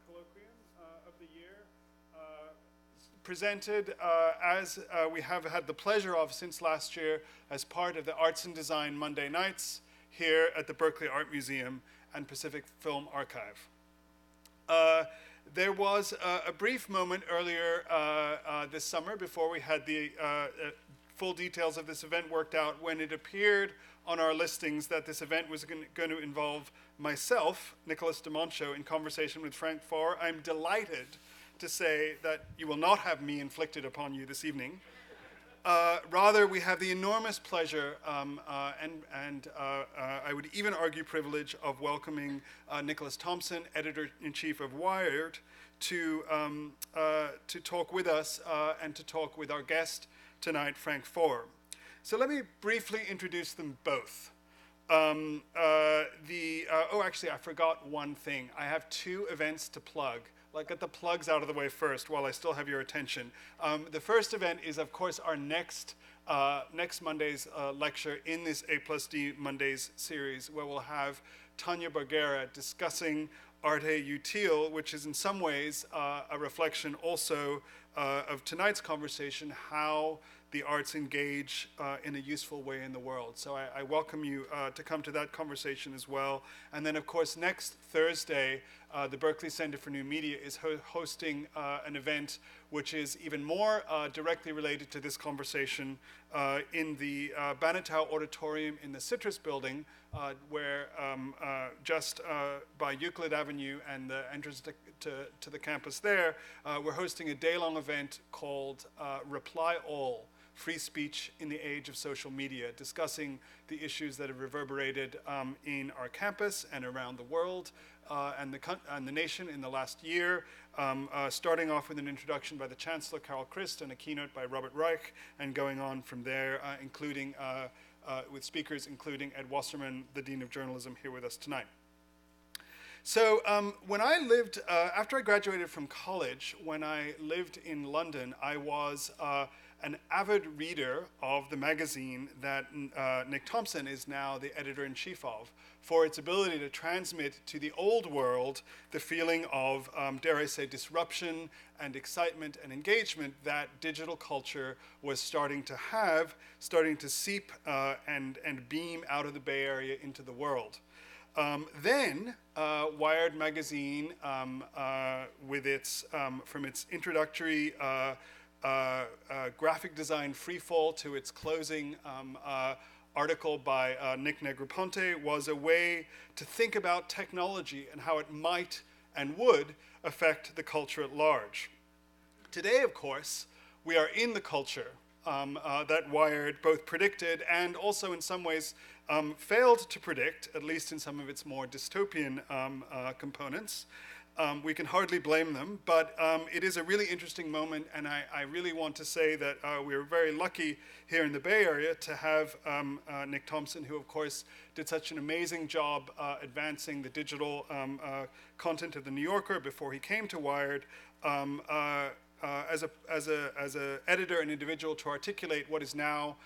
Colloquium of the year, presented as we have had the pleasure of since last year as part of the Arts and Design Monday nights here at the Berkeley Art Museum and Pacific Film Archive. There was a brief moment earlier this summer before we had the full details of this event worked out when it appeared on our listings that this event was going to involve myself, Nicholas Thompson, in conversation with Frank Foer. I'm delighted to say that you will not have me inflicted upon you this evening. Rather, we have the enormous pleasure and I would even argue privilege of welcoming Nicholas Thompson, editor-in-chief of Wired, to talk with us and to talk with our guest tonight, Frank Foer. So let me briefly introduce them both. Actually, I forgot one thing. I have two events to plug. Get the plugs out of the way first while I still have your attention. The first event is, of course, our next Monday's lecture in this A+D Mondays series, where we'll have Tanya Barguera discussing Arte Utile, which is in some ways a reflection also of tonight's conversation, how the arts engage in a useful way in the world. So I welcome you to come to that conversation as well. And then, of course, next Thursday, the Berkeley Center for New Media is hosting an event which is even more directly related to this conversation in the Banatow Auditorium in the Citrus Building, where just by Euclid Avenue and the entrance to the campus there, we're hosting a day-long event called Reply All, Free Speech in the Age of Social Media, discussing the issues that have reverberated in our campus and around the world and the nation in the last year, starting off with an introduction by the Chancellor, Carol Christ, and a keynote by Robert Reich, and going on from there, including with speakers including Ed Wasserman, the Dean of Journalism, here with us tonight. So when I lived, after I graduated from college, when I lived in London, I was an avid reader of the magazine that Nick Thompson is now the editor-in-chief of, for its ability to transmit to the old world the feeling of, dare I say, disruption and excitement and engagement that digital culture was starting to seep and beam out of the Bay Area into the world. Then Wired magazine, with its from its introductory graphic design freefall to its closing article by Nick Negroponte, was a way to think about technology and how it might and would affect the culture at large. Today, of course, we are in the culture that Wired both predicted and also in some ways failed to predict, at least in some of its more dystopian components. We can hardly blame them, but it is a really interesting moment, and I really want to say that we're very lucky here in the Bay Area to have Nick Thompson, who of course did such an amazing job advancing the digital content of the New Yorker before he came to Wired, as a editor and individual to articulate what is now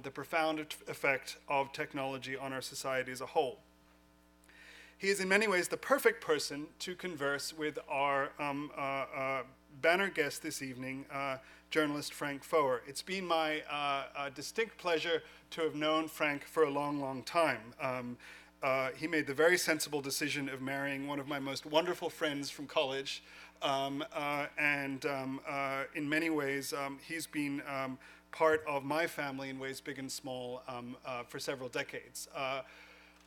the profound effect of technology on our society as a whole. He is in many ways the perfect person to converse with our banner guest this evening, journalist Frank Foer. It's been my distinct pleasure to have known Frank for a long, long time. He made the very sensible decision of marrying one of my most wonderful friends from college, and in many ways he's been part of my family in ways big and small for several decades.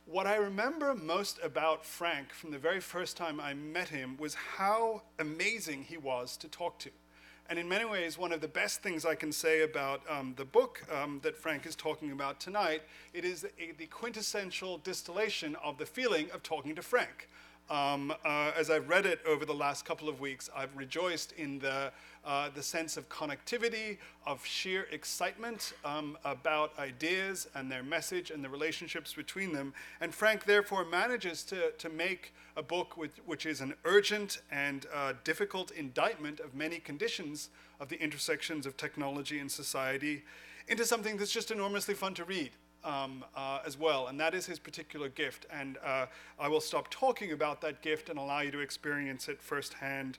What I remember most about Frank from the very first time I met him was how amazing he was to talk to. And in many ways, one of the best things I can say about the book that Frank is talking about tonight, it is the quintessential distillation of the feeling of talking to Frank. As I've read it over the last couple of weeks, I've rejoiced in the sense of connectivity, of sheer excitement about ideas and their message and the relationships between them. And Frank therefore manages to make a book which is an urgent and difficult indictment of many conditions of the intersections of technology and society into something that's just enormously fun to read. as well, and that is his particular gift. And I will stop talking about that gift and allow you to experience it firsthand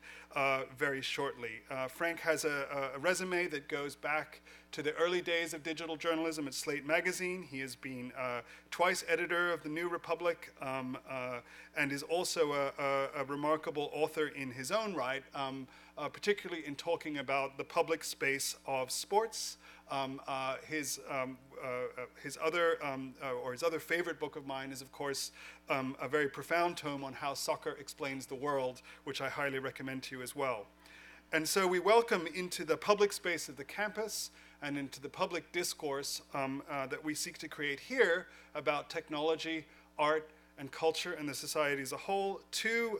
very shortly. Frank has a resume that goes back to the early days of digital journalism at Slate magazine. He has been twice editor of the New Republic and is also a remarkable author in his own right, particularly in talking about the public space of sports. His other favorite book of mine is, of course, a very profound tome on how soccer explains the world, which I highly recommend to you as well. And so we welcome into the public space of the campus and into the public discourse that we seek to create here about technology, art, and culture and the society as a whole, two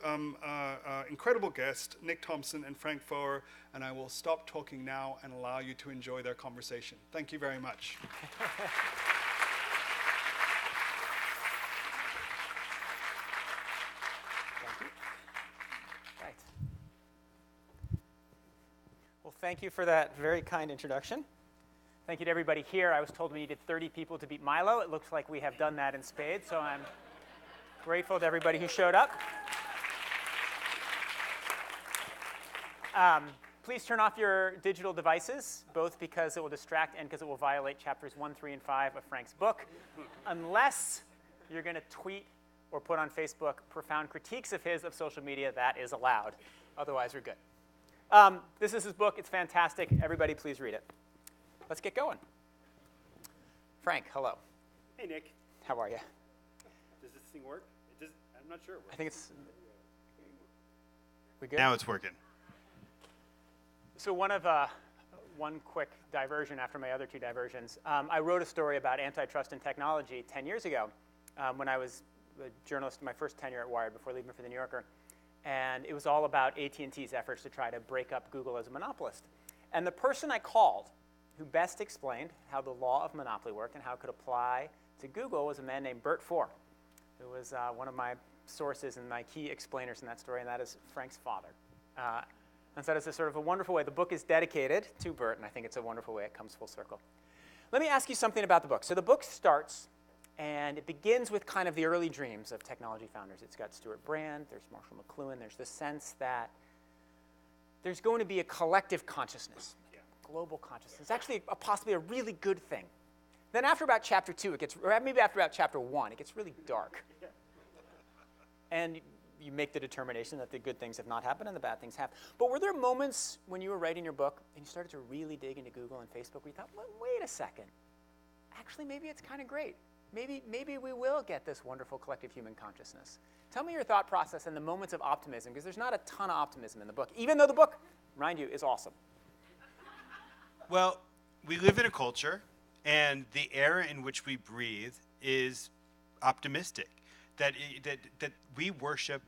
incredible guests, Nick Thompson and Frank Foer, and I will stop talking now and allow you to enjoy their conversation. Thank you very much. Thank you. Right. Well, thank you for that very kind introduction. Thank you to everybody here. I was told we needed 30 people to beat Milo. It looks like we have done that in spades, so I'm grateful to everybody who showed up. Please turn off your digital devices, both because it will distract and because it will violate chapters 1, 3, and 5 of Frank's book, unless you're going to tweet or put on Facebook profound critiques of his of social media. That is allowed. Otherwise, we're good. This is his book. It's fantastic. Everybody, please read it. Let's get going. Frank, hello. Hey, Nick. How are you? Does this thing work? I'm not sure it works. I think it's... We good? Now it's working. So one quick diversion after my other two diversions. I wrote a story about antitrust and technology 10 years ago when I was a journalist in my first tenure at Wired before leaving for the New Yorker. And it was all about AT&T's efforts to try to break up Google as a monopolist. And the person I called who best explained how the law of monopoly worked and how it could apply to Google was a man named Bert Foer, who was one of my sources and my key explainers in that story, and that is Frank's father. And so that is a sort of a wonderful way. The book is dedicated to Bert, and I think it's a wonderful way it comes full circle. Let me ask you something about the book. So the book starts, and it begins with kind of the early dreams of technology founders. It's got Stuart Brand, there's Marshall McLuhan, there's the sense that there's going to be a collective consciousness, global consciousness. It's actually possibly a really good thing. Then after about chapter 2, it gets, or maybe after about chapter 1, it gets really dark. And you make the determination that the good things have not happened and the bad things have. But were there moments when you were writing your book and you started to really dig into Google and Facebook where you thought, wait a second, actually maybe it's kind of great. Maybe we will get this wonderful collective human consciousness. Tell me your thought process and the moments of optimism, because there's not a ton of optimism in the book, even though the book, mind you, is awesome. Well, we live in a culture, and the air in which we breathe is optimistic. That we worship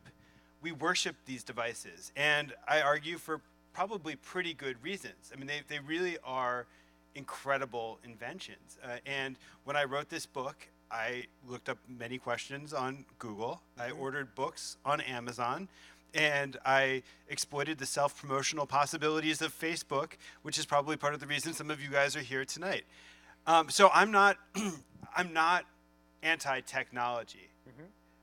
these devices, and I argue for probably pretty good reasons. I mean, they really are incredible inventions. And when I wrote this book, I looked up many questions on Google. I ordered books on Amazon. And I exploited the self-promotional possibilities of Facebook, which is probably part of the reason some of you guys are here tonight. So I'm not anti-technology.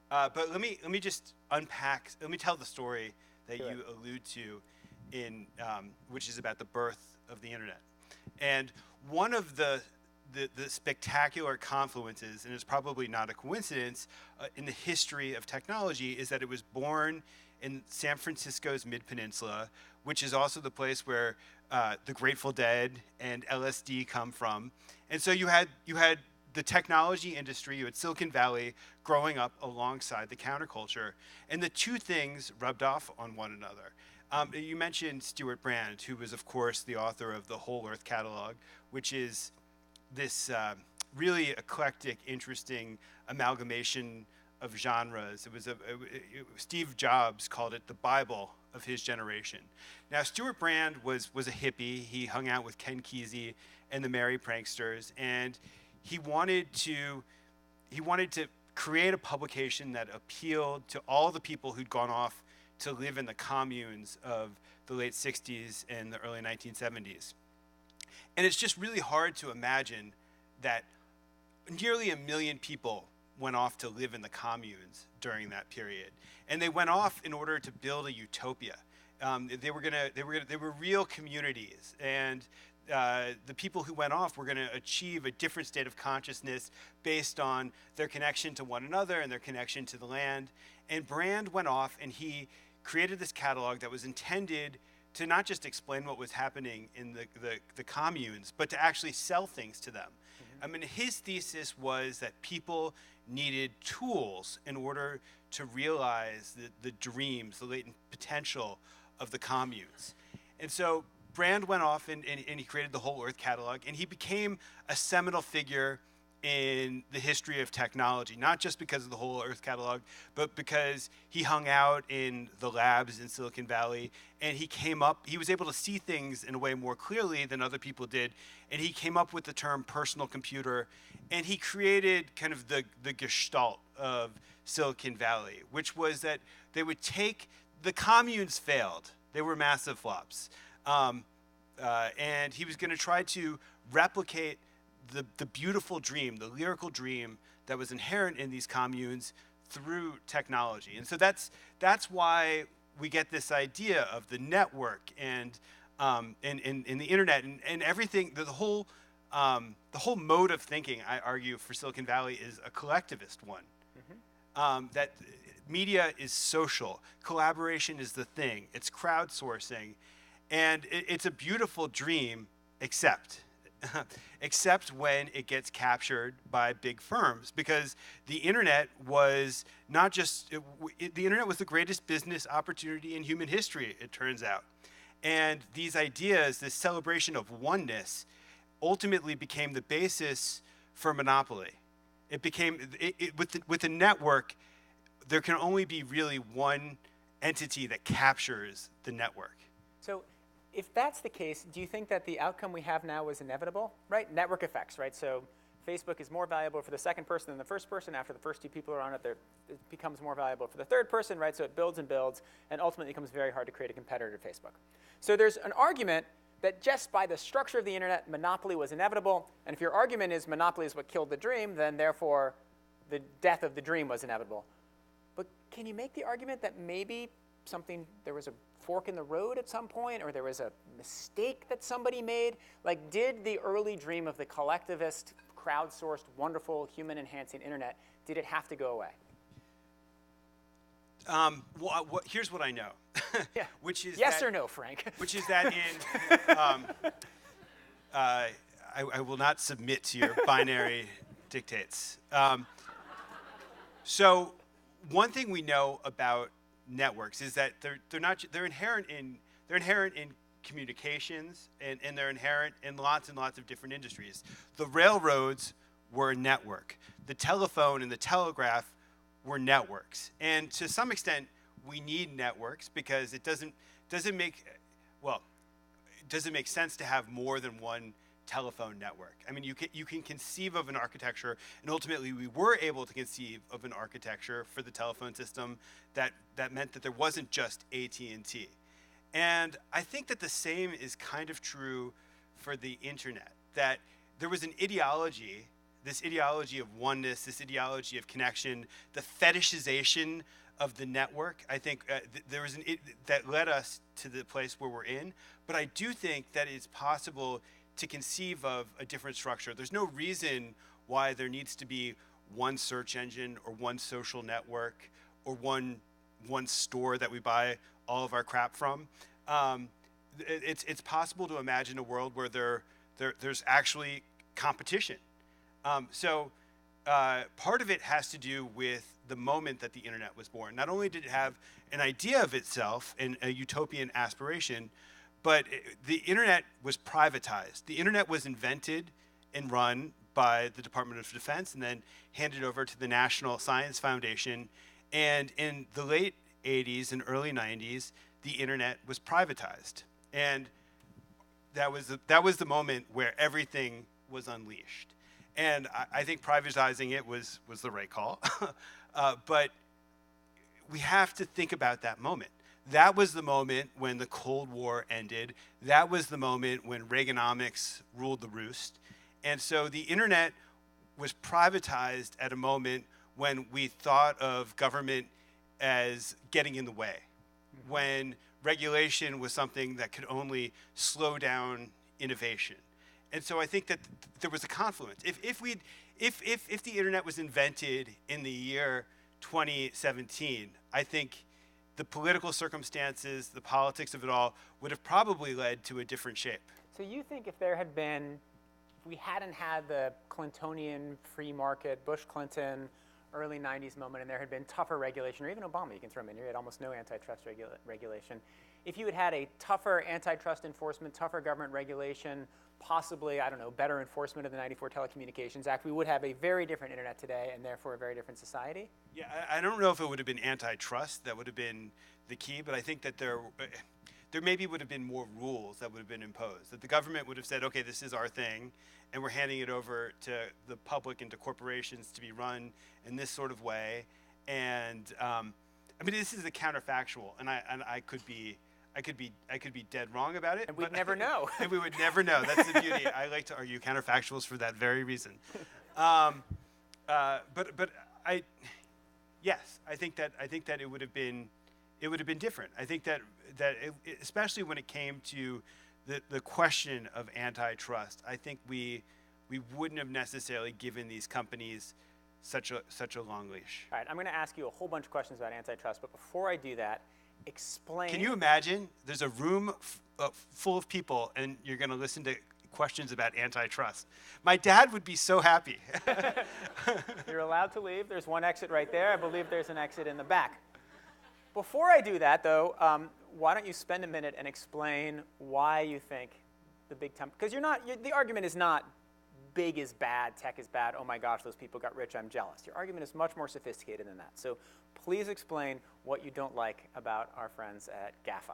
But let me just unpack. Let me tell the story that you allude to, which is about the birth of the internet. And one of the spectacular confluences, and it's probably not a coincidence, in the history of technology is that it was born in San Francisco's Mid-Peninsula, which is also the place where the Grateful Dead and LSD come from. And so you had the technology industry, you had Silicon Valley growing up alongside the counterculture. And the two things rubbed off on one another. You mentioned Stuart Brand, who was, of course, the author of the Whole Earth Catalog, which is this really eclectic, interesting amalgamation of genres. It was Steve Jobs called it the Bible of his generation. Now, Stuart Brand was a hippie. He hung out with Ken Kesey and the Merry Pranksters, and he wanted to create a publication that appealed to all the people who'd gone off to live in the communes of the late 60s and the early 1970s. And it's just really hard to imagine that nearly 1 million people went off to live in the communes during that period, and they went off in order to build a utopia. They were real communities, and the people who went off were going to achieve a different state of consciousness based on their connection to one another and their connection to the land. And Brand went off and he created this catalog that was intended to not just explain what was happening in the communes, but to actually sell things to them. I mean, his thesis was that people needed tools in order to realize the dreams, the latent potential of the communes. And so Brand went off and he created the Whole Earth catalog, and he became a seminal figure in the history of technology, not just because of the Whole Earth catalog, but because he hung out in the labs in Silicon Valley, and he was able to see things in a way more clearly than other people did, and he came up with the term personal computer, and he created kind of the gestalt of Silicon Valley, which was that they would take, the communes failed. They were massive flops. And he was going to try to replicate the beautiful dream, the lyrical dream that was inherent in these communes through technology. And so that's why we get this idea of the network and the internet and everything. The whole mode of thinking, I argue, for Silicon Valley is a collectivist one. That media is social, collaboration is the thing, it's crowdsourcing, and it's a beautiful dream, except when it gets captured by big firms, because the internet was not just, the internet was the greatest business opportunity in human history, it turns out. And these ideas, this celebration of oneness, ultimately became the basis for monopoly. It became, with the network, there can only be really one entity that captures the network. So if that's the case, do you think that the outcome we have now is inevitable, right? Network effects, right? So Facebook is more valuable for the second person than the first person. After the first two people are on it, it becomes more valuable for the third person, right? So it builds and builds, and ultimately it becomes very hard to create a competitor to Facebook. So there's an argument that just by the structure of the internet, monopoly was inevitable. And if your argument is monopoly is what killed the dream, then therefore the death of the dream was inevitable. But can you make the argument that maybe there was a fork in the road at some point, or there was a mistake that somebody made? Like, did the early dream of the collectivist, crowdsourced, wonderful, human-enhancing internet, did it have to go away? Here's what I know. Yeah. Which is yes or no, Frank? Which is that I will not submit to your binary dictates. So one thing we know about networks is that they're inherent in communications, and they're inherent in lots and lots of different industries. The railroads were a network. The telephone and the telegraph were networks. And to some extent, we need networks because it doesn't make sense to have more than one telephone network. I mean, you can conceive of an architecture, and ultimately we were able to conceive of an architecture for the telephone system that meant that there wasn't just AT&T. And I think that the same is kind of true for the internet, that there was an ideology, this ideology of oneness, this ideology of connection, the fetishization of the network. I think there was that led us to the place where we're in. But I do think that it's possible to conceive of a different structure. There's no reason why there needs to be one search engine or one social network or one store that we buy all of our crap from. It's possible to imagine a world where there's actually competition. So part of it has to do with the moment that the internet was born. Not only did it have an idea of itself and a utopian aspiration, but the internet was privatized. The internet was invented and run by the Department of Defense and then handed over to the National Science Foundation. And in the late 80s and early 90s, the internet was privatized. And that was the moment where everything was unleashed. And I think privatizing it was the right call. But we have to think about that moment. That was the moment when the Cold War ended. That was the moment when Reaganomics ruled the roost. And so the internet was privatized at a moment when we thought of government as getting in the way, when regulation was something that could only slow down innovation. And so I think that there was a confluence. If the internet was invented in the year 2017, I think the political circumstances, the politics of it all, would have probably led to a different shape. So you think if we hadn't had the Clintonian free market, Bush-Clinton, early 90s moment, and there had been tougher regulation, or even Obama, you can throw him in here, he had almost no antitrust regulation. If you had had a tougher antitrust enforcement, tougher government regulation, possibly, I don't know, better enforcement of the 94 Telecommunications Act, we would have a very different internet today and therefore a very different society? Yeah, I don't know if it would have been antitrust that would have been the key, but I think that there maybe would have been more rules that would have been imposed. That the government would have said, okay, this is our thing, and we're handing it over to the public and to corporations to be run in this sort of way. And I mean, this is a counterfactual, and I could be dead wrong about it. And we'd never know. And we would never know. That's the beauty. I like to argue counterfactuals for that very reason. But yes, I think that it would have been different. I think that especially when it came to the question of antitrust, I think we wouldn't have necessarily given these companies such a long leash. All right, I'm going to ask you a whole bunch of questions about antitrust, but before I do that, explain. Can you imagine? There's a room full of people, and you're going to listen to questions about antitrust. My dad would be so happy. You're allowed to leave. There's one exit right there. I believe there's an exit in the back. Before I do that, though, why don't you spend a minute and explain why you think the big time? Because the argument is not big is bad, tech is bad, oh my gosh, those people got rich, I'm jealous. Your argument is much more sophisticated than that. So please explain what you don't like about our friends at GAFA.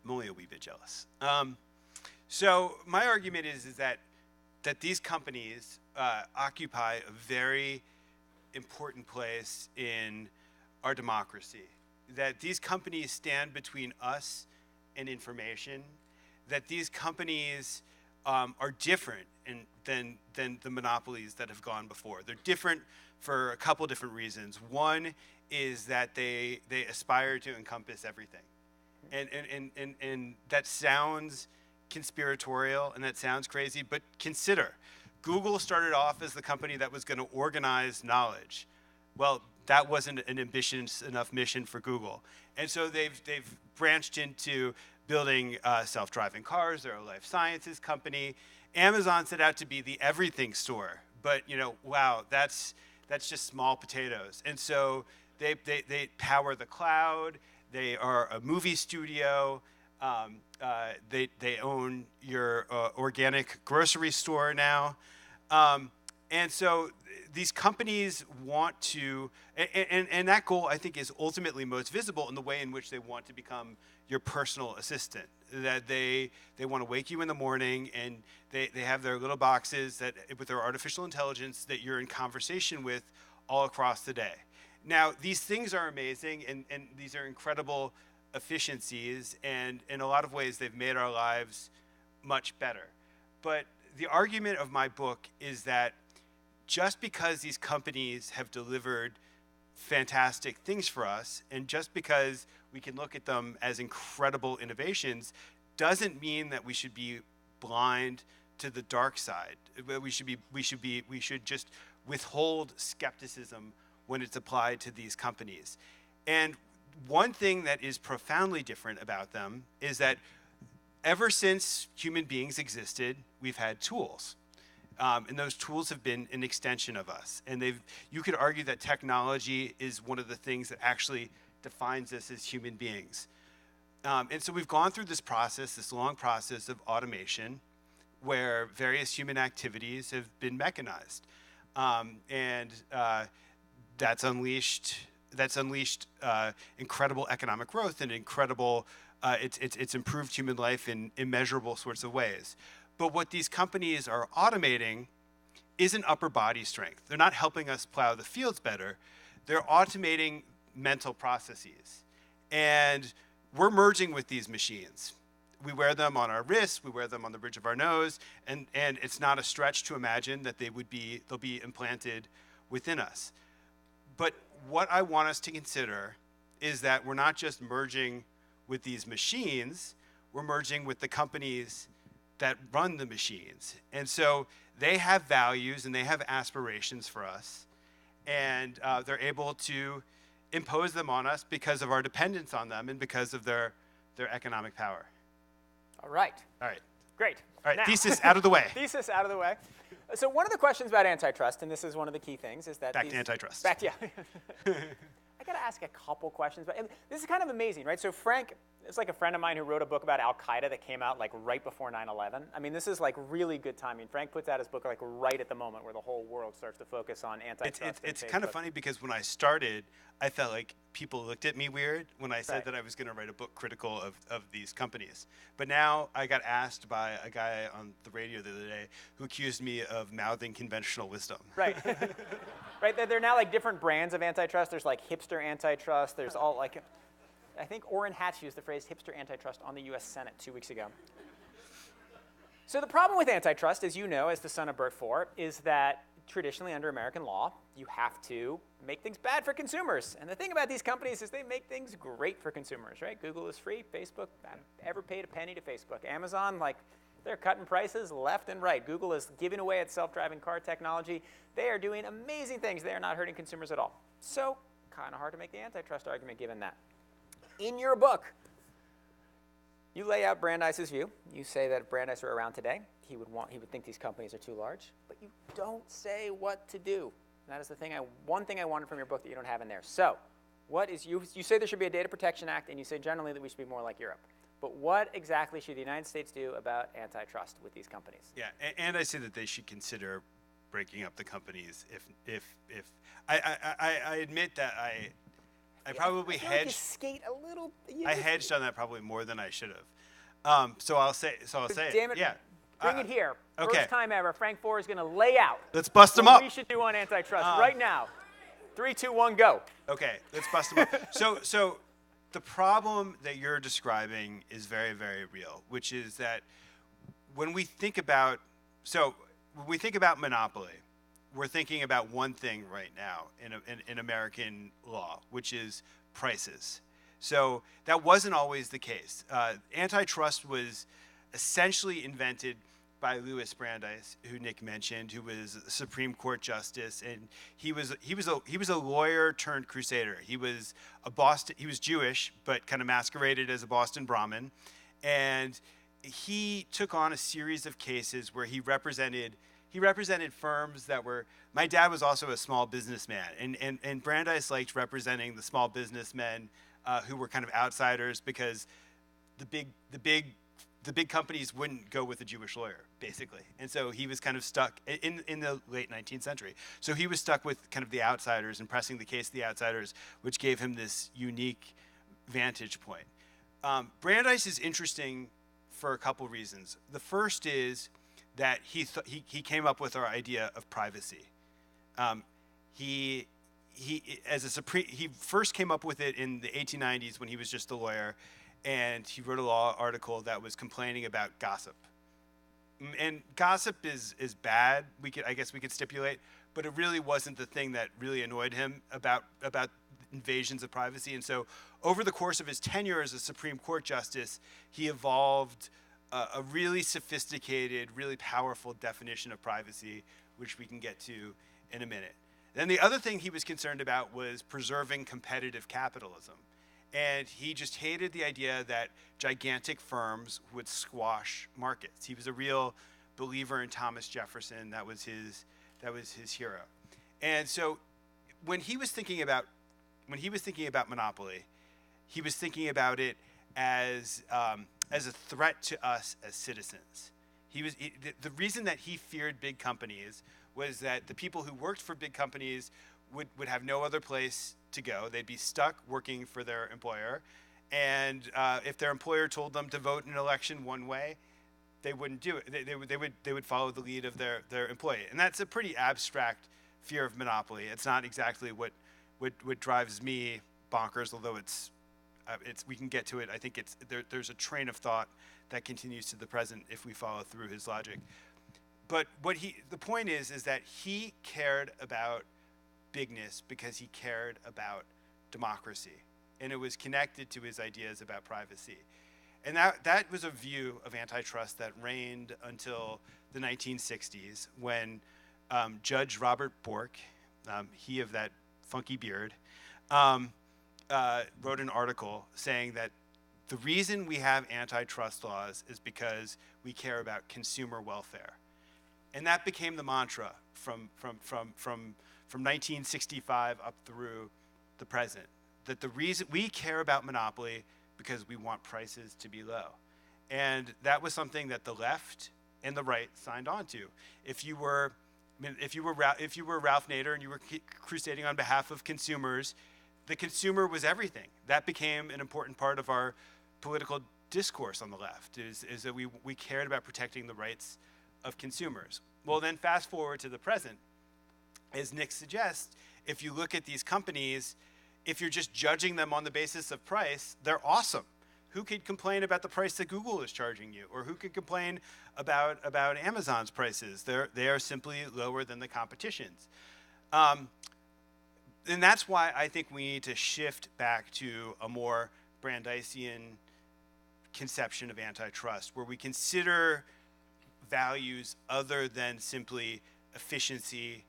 I'm only a wee bit jealous. So my argument is that these companies occupy a very important place in our democracy. That these companies stand between us and information. That these companies are different than the monopolies that have gone before. They're different for a couple different reasons. One is that they aspire to encompass everything. And that sounds conspiratorial and that sounds crazy, but consider, Google started off as the company that was going to organize knowledge. Well, that wasn't an ambitious enough mission for Google. And so they've branched into building self-driving cars. They're a life sciences company. Amazon set out to be the everything store, but wow, that's just small potatoes. And so they power the cloud. They are a movie studio. They own your organic grocery store now. And so these companies want to, and that goal, I think, is ultimately most visible in the way in which they want to become your personal assistant. That they want to wake you in the morning, and they have their little boxes that with their artificial intelligence that you're in conversation with all across the day. Now, these things are amazing, and these are incredible efficiencies, and in a lot of ways, they've made our lives much better. But the argument of my book is that just because these companies have delivered fantastic things for us, and just because we can look at them as incredible innovations, doesn't mean that we should be blind to the dark side. We should just withhold skepticism when it's applied to these companies. And one thing that is profoundly different about them is that ever since human beings existed, we've had tools. And those tools have been an extension of us. And you could argue that technology is one of the things that actually defines us as human beings. And so we've gone through this long process of automation, where various human activities have been mechanized. And that's unleashed incredible economic growth and incredible, it's improved human life in immeasurable sorts of ways. But what these companies are automating isn't upper body strength. They're not helping us plow the fields better. They're automating mental processes. And we're merging with these machines. we wear them on our wrists, we wear them on the bridge of our nose, and it's not a stretch to imagine that they'll be implanted within us. But what I want us to consider is that we're not just merging with these machines, we're merging with the companies that run the machines. And so they have values and they have aspirations for us, and they're able to impose them on us because of our dependence on them and because of their economic power. All right. All right. Great. All right, Now, thesis out of the way. thesis out of the way. So one of the questions about antitrust, and this is one of the key things, is that Back to antitrust. Yeah. I got to ask a couple questions, but this is kind of amazing, right? So Frank is like a friend of mine who wrote a book about Al-Qaeda that came out like right before 9/11. I mean, this is like really good timing. Frank puts out his book like right at the moment where the whole world starts to focus on antitrust. It's kind of funny because when I started, I felt like people looked at me weird when I said that I was going to write a book critical of these companies. But now I got asked by a guy on the radio the other day who accused me of mouthing conventional wisdom. Right. Right. There are now like different brands of antitrust. There's like hipster antitrust. There's all like, I think Orrin Hatch used the phrase hipster antitrust on the U.S. Senate 2 weeks ago. So the problem with antitrust, as you know, as the son of Bert Foer, is that traditionally under American law, you have to make things bad for consumers. And the thing about these companies is they make things great for consumers, right? Google is free. Facebook, I haven't ever paid a penny to Facebook. Amazon, like, they're cutting prices left and right. Google is giving away its self-driving car technology. They are doing amazing things. They are not hurting consumers at all. So kind of hard to make the antitrust argument given that. In your book, you lay out Brandeis's view. You say that if Brandeis were around today, he would think these companies are too large. But you don't say what to do. And that is the thing. One thing I wanted from your book that you don't have in there. So, you say there should be a Data Protection Act, and you say generally that we should be more like Europe. But what exactly should the United States do about antitrust with these companies? Yeah, and I say that they should consider breaking up the companies if I admit that I probably hedged. Like you skate a little. I hedged on that probably more than I should have. So I'll say it. Damn it! Yeah. Bring it here. Okay. First time ever. Frank Foer is going to lay out. Let's bust them what up. we should do on antitrust right now. 3, 2, 1, go. Okay, let's bust them up. So the problem that you're describing is very, very real, which is that when we think about monopoly, we're thinking about one thing right now in American law, which is prices. So that wasn't always the case. Antitrust was essentially invented by Louis Brandeis, who Nick mentioned, who was a Supreme Court justice, and he was a lawyer turned crusader. He was Jewish, but kind of masqueraded as a Boston Brahmin, and he took on a series of cases where he represented firms that were. My dad was also a small businessman, and Brandeis liked representing the small businessmen who were kind of outsiders because the big companies wouldn't go with a Jewish lawyer, basically. And so he was kind of stuck in the late 19th century. So he was stuck with kind of the outsiders and pressing the case of the outsiders, which gave him this unique vantage point. Brandeis is interesting for a couple reasons. The first is that he came up with our idea of privacy. He first came up with it in the 1890s when he was just a lawyer, and he wrote a law article that was complaining about gossip. And gossip is bad. I guess we could stipulate, but it really wasn't the thing that really annoyed him about invasions of privacy. And so over the course of his tenure as a Supreme Court justice, he evolved a really sophisticated, really powerful definition of privacy, which we can get to in a minute. Then the other thing he was concerned about was preserving competitive capitalism. And he just hated the idea that gigantic firms would squash markets. He was a real believer in Thomas Jefferson. That was his hero. And so when he was thinking about monopoly, he was thinking about it as a threat to us as citizens. The reason that he feared big companies was that the people who worked for big companies would have no other place to go. They'd be stuck working for their employer, and if their employer told them to vote in an election one way, they wouldn't do it. They would follow the lead of their employee, and that's a pretty abstract fear of monopoly. It's not exactly what drives me bonkers, although it's we can get to it. I think there's a train of thought that continues to the present if we follow through his logic. But the point is that he cared about bigness because he cared about democracy, and it was connected to his ideas about privacy. And that was a view of antitrust that reigned until the 1960s, when Judge Robert Bork, he of that funky beard, wrote an article saying that the reason we have antitrust laws is because we care about consumer welfare. And that became the mantra from 1965 up through the present, that the reason we care about monopoly because we want prices to be low. And that was something that the left and the right signed on to. If you were Ralph Nader and you were crusading on behalf of consumers, the consumer was everything. That became an important part of our political discourse on the left, is that we cared about protecting the rights of consumers. Well, then fast forward to the present. As Nick suggests, if you look at these companies, if you're just judging them on the basis of price, they're awesome. Who could complain about the price that Google is charging you? Or who could complain about Amazon's prices? They are simply lower than the competition's. And that's why I think we need to shift back to a more Brandeisian conception of antitrust, where we consider values other than simply efficiency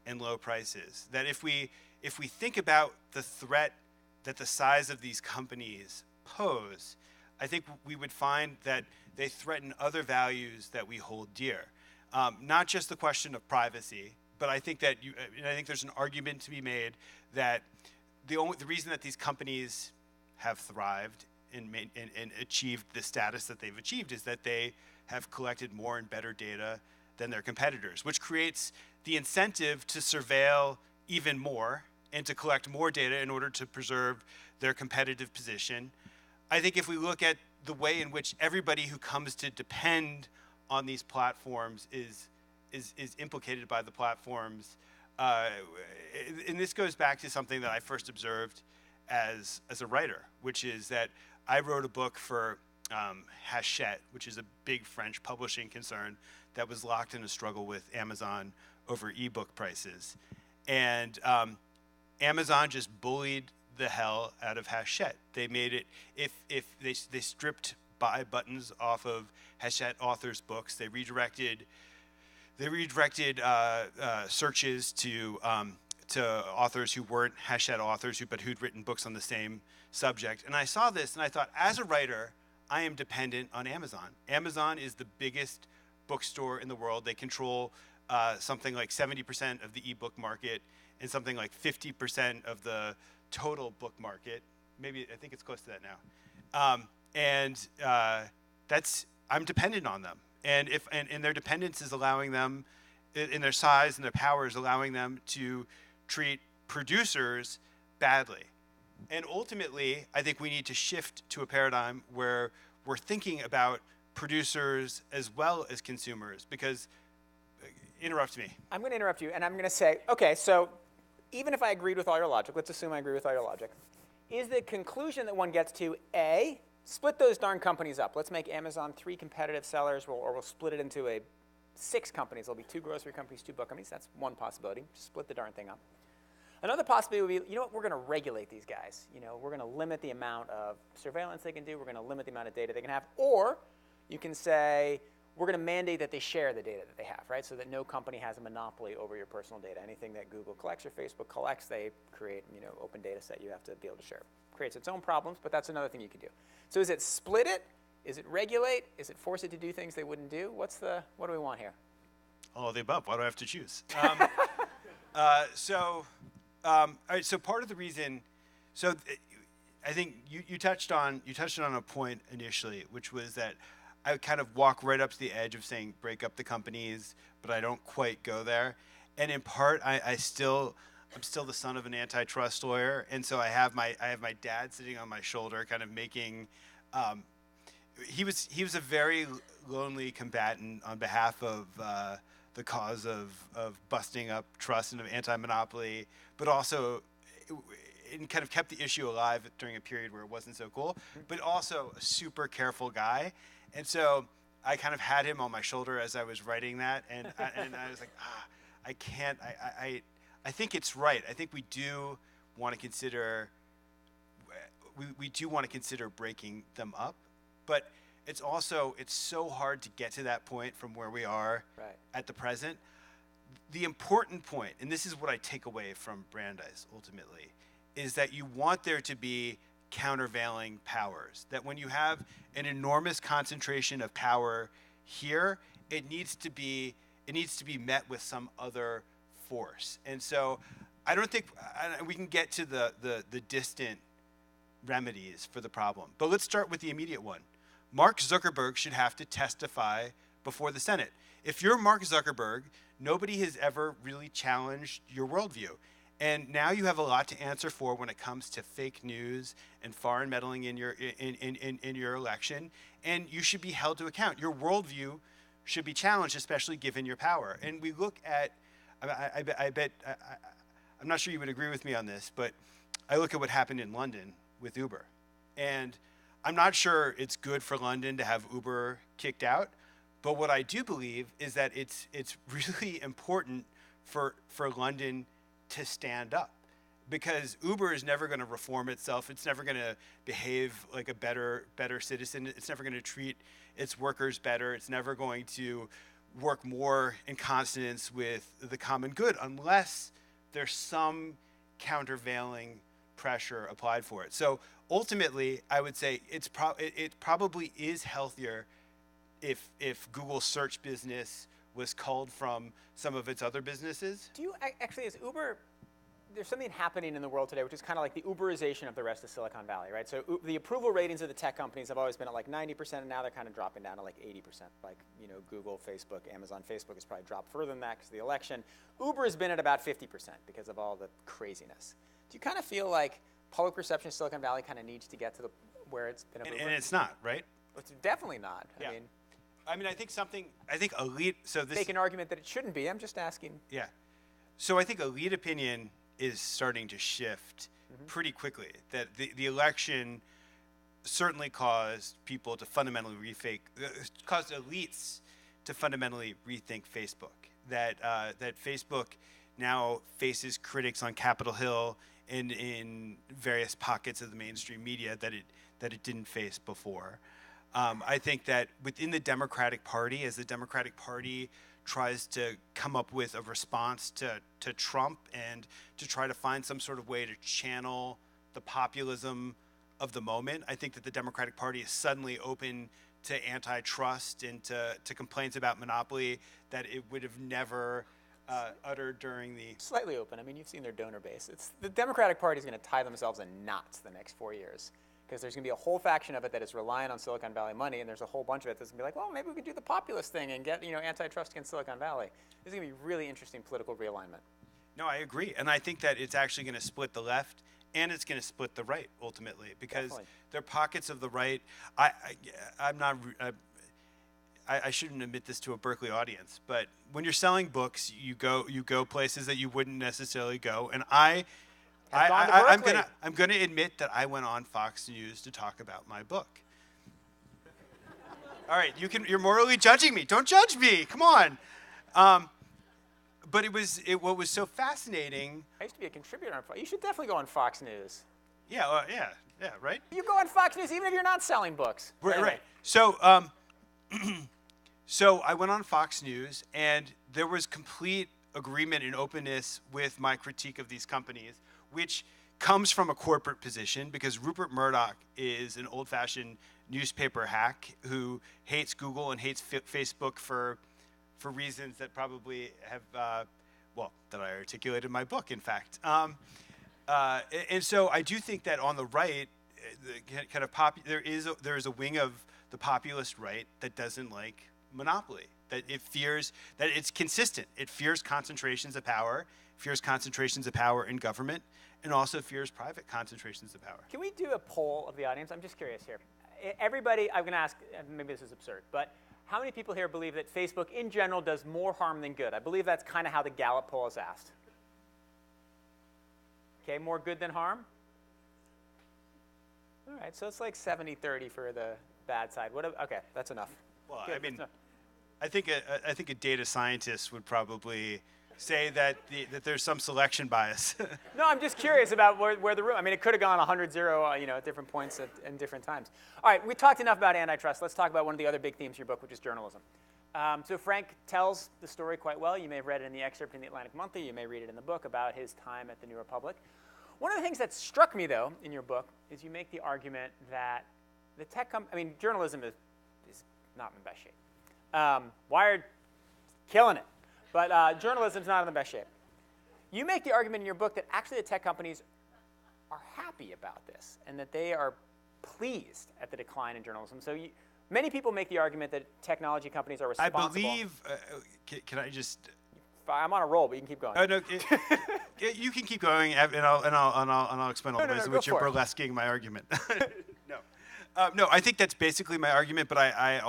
and low prices. That if we think about the threat that the size of these companies pose, I think we would find that they threaten other values that we hold dear. Not just the question of privacy, but I think that I think there's an argument to be made that the reason that these companies have thrived and achieved the status that they've achieved is that they have collected more and better data than their competitors, which creates the incentive to surveil even more and to collect more data in order to preserve their competitive position. I think if we look at the way in which everybody who comes to depend on these platforms is implicated by the platforms, and this goes back to something that I first observed as a writer, which is that I wrote a book for Hachette, which is a big French publishing concern that was locked in a struggle with Amazon over ebook prices. And Amazon just bullied the hell out of Hachette. They made it, if they stripped buy buttons off of Hachette authors' books, they redirected searches to authors who weren't Hachette authors, but who'd written books on the same subject. And I saw this and I thought, as a writer, I am dependent on Amazon. Amazon is the biggest bookstore in the world. They control something like 70% of the ebook market and something like 50% of the total book market. Maybe, I think it's close to that now. I'm dependent on them. And their dependence is allowing them, in their size and their power, is allowing them to treat producers badly. And ultimately, I think we need to shift to a paradigm where we're thinking about producers as well as consumers, because, interrupt me. I'm going to interrupt you, and I'm going to say, okay, so even if I agreed with all your logic, let's assume I agree with all your logic, is the conclusion that one gets to, A, split those darn companies up. Let's make Amazon 3 competitive sellers, or we'll split it into 6 companies. There'll be 2 grocery companies, 2 book companies. That's one possibility. Split the darn thing up. Another possibility would be, you know what, we're going to regulate these guys. You know, we're going to limit the amount of surveillance they can do. We're going to limit the amount of data they can have. Or you can say, we're going to mandate that they share the data that they have, right? So that no company has a monopoly over your personal data. Anything that Google collects or Facebook collects, they create, open data set you have to be able to share. Creates its own problems, but that's another thing you can do. So is it split it? Is it regulate? Is it force it to do things they wouldn't do? What do we want here? All of the above. Why do I have to choose? All right, so part of the reason, I think you touched on a point initially, which was that I kind of walk right up to the edge of saying break up the companies, but I don't quite go there. And in part, I'm still the son of an antitrust lawyer, and so I have my dad sitting on my shoulder, kind of making. He was a very lonely combatant on behalf of the cause of busting up trust and of anti-monopoly, but also and kind of kept the issue alive during a period where it wasn't so cool, but also a super careful guy. And so I kind of had him on my shoulder as I was writing that, and I was like, I can't. I think it's right. I think we do want to consider. We do want to consider breaking them up, but it's so hard to get to that point from where we are at the present. The important point, and this is what I take away from Brandeis ultimately, is that you want there to be countervailing powers. That when you have an enormous concentration of power here, it needs to be met with some other force. And so I don't think we can get to the distant remedies for the problem. But let's start with the immediate one. Mark Zuckerberg should have to testify before the Senate. If you're Mark Zuckerberg, nobody has ever really challenged your worldview. And now you have a lot to answer for when it comes to fake news and foreign meddling in your election. And you should be held to account. Your worldview should be challenged, especially given your power. And we look at, I bet, I'm not sure you would agree with me on this, but I look at what happened in London with Uber. And I'm not sure it's good for London to have Uber kicked out, but what I do believe is that it's really important for London to stand up, because Uber is never going to reform itself. It's never going to behave like a better citizen. It's never going to treat its workers better. It's never going to work more in consonance with the common good unless there's some countervailing pressure applied for it. So ultimately, I would say it probably is healthier if Google's search business was culled from some of its other businesses. Do you actually, is Uber, there's something happening in the world today which is kind of like the Uberization of the rest of Silicon Valley, right? So the approval ratings of the tech companies have always been at like 90%, and now they're kind of dropping down to like 80%. Like, Google, Facebook, Amazon, Facebook has probably dropped further than that because of the election. Uber has been at about 50% because of all the craziness. Do you kind of feel like public perception of Silicon Valley kind of needs to get to where it's been? And it's not, right? It's definitely not. Yeah. I think elite, so this... Make an argument that it shouldn't be. I'm just asking. Yeah. So I think elite opinion is starting to shift pretty quickly. That the election certainly caused people to fundamentally caused elites to fundamentally rethink Facebook. That Facebook now faces critics on Capitol Hill and in various pockets of the mainstream media that it didn't face before. I think that within the Democratic Party, as the Democratic Party tries to come up with a response to Trump and to try to find some sort of way to channel the populism of the moment, I think that the Democratic Party is suddenly open to antitrust and to complaints about monopoly that it would have never uttered during the... Slightly open. I mean, you've seen their donor base. The Democratic Party is going to tie themselves in knots the next 4 years, because there's going to be a whole faction of it that is reliant on Silicon Valley money, and there's a whole bunch of it that's going to be like, well, maybe we could do the populist thing and get antitrust against Silicon Valley. This is going to be really interesting political realignment. No, I agree, and I think that it's actually going to split the left and it's going to split the right ultimately, because Definitely. there are pockets of the right. I shouldn't admit this to a Berkeley audience, but when you're selling books, you go places that you wouldn't necessarily go, and I'm gonna admit that I went on Fox News to talk about my book. All right, you're morally judging me. Don't judge me. Come on. But what was so fascinating. I used to be a contributor on Fox. You should definitely go on Fox News. Yeah, right. You go on Fox News even if you're not selling books. Right. So, so I went on Fox News, and there was complete agreement and openness with my critique of these companies, which comes from a corporate position, because Rupert Murdoch is an old-fashioned newspaper hack who hates Google and hates Facebook for reasons that probably have, that I articulated in my book, in fact. And so I do think that on the right, there is a wing of the populist right that doesn't like monopoly, that it fears that it's consistent. It fears concentrations of power, in government, and also fears private concentrations of power. Can we do a poll of the audience? I'm just curious here. Everybody, I'm going to ask, maybe this is absurd, but how many people here believe that Facebook in general does more harm than good? I believe that's kind of how the Gallup poll is asked. Okay, more good than harm? All right, so it's like 70-30 for the bad side. Okay, that's enough. Well, Good, I mean, that's I think a data scientist would probably say that there's some selection bias. No, I'm just curious about where the room. I mean, it could have gone 100-0, at different points and different times. All right, we talked enough about antitrust. Let's talk about one of the other big themes of your book, which is journalism. So Frank tells the story quite well. You may have read it in the excerpt in the Atlantic Monthly. You may read it in the book about his time at the New Republic. One of the things that struck me, though, in your book is you make the argument that the journalism is not in the best shape. Wired, killing it. But journalism's not in the best shape. You make the argument in your book that actually the tech companies are happy about this and that they are pleased at the decline in journalism. So many people make the argument that technology companies are responsible. I believe, can I just... I'm on a roll, but you can keep going. Oh, no, you can keep going, and I'll explain all the ways in which you're burlesquing my argument. No, I think that's basically my argument, but I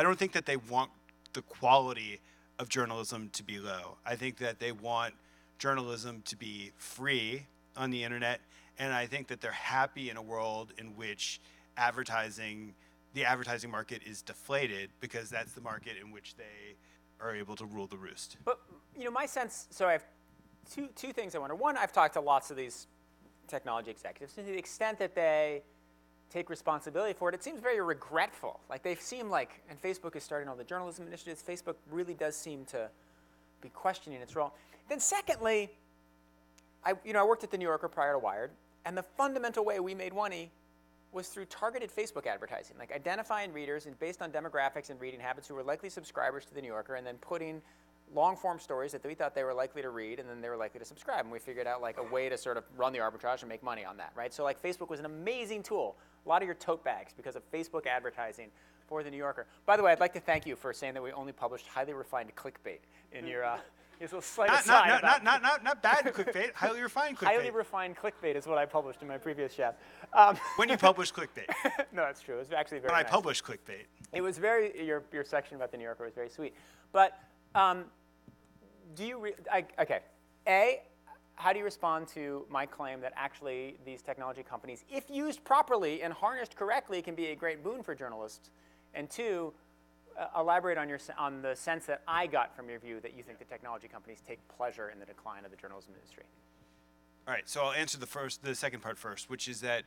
don't think that they want the quality of journalism to be low. I think that they want journalism to be free on the internet, and I think that they're happy in a world in which the advertising market is deflated, because that's the market in which they are able to rule the roost. But my sense, so I have two things I wonder. One, I've talked to lots of these technology executives. To the extent that they take responsibility for it, it seems very regretful. Like they seem like, and Facebook is starting all the journalism initiatives, Facebook really does seem to be questioning its role. Then secondly, I worked at the New Yorker prior to Wired, and the fundamental way we made money was through targeted Facebook advertising, like identifying readers and based on demographics and reading habits who were likely subscribers to the New Yorker, and then putting long-form stories that we thought they were likely to read, and then they were likely to subscribe. And we figured out like a way to sort of run the arbitrage and make money on that, right? So like Facebook was an amazing tool. A lot of your tote bags because of Facebook advertising for the New Yorker. By the way, I'd like to thank you for saying that we only published highly refined clickbait in your slight aside. Not bad clickbait. Highly refined clickbait. Highly refined clickbait is what I published in my previous chapter. When you published clickbait. No, that's true. It was actually very When nice. I published clickbait. It was your section about the New Yorker was very sweet. But do you, how do you respond to my claim that actually these technology companies, if used properly and harnessed correctly, can be a great boon for journalists? And two, elaborate on the sense that I got from your view that you think the technology companies take pleasure in the decline of the journalism industry. All right, so I'll answer the second part first, which is that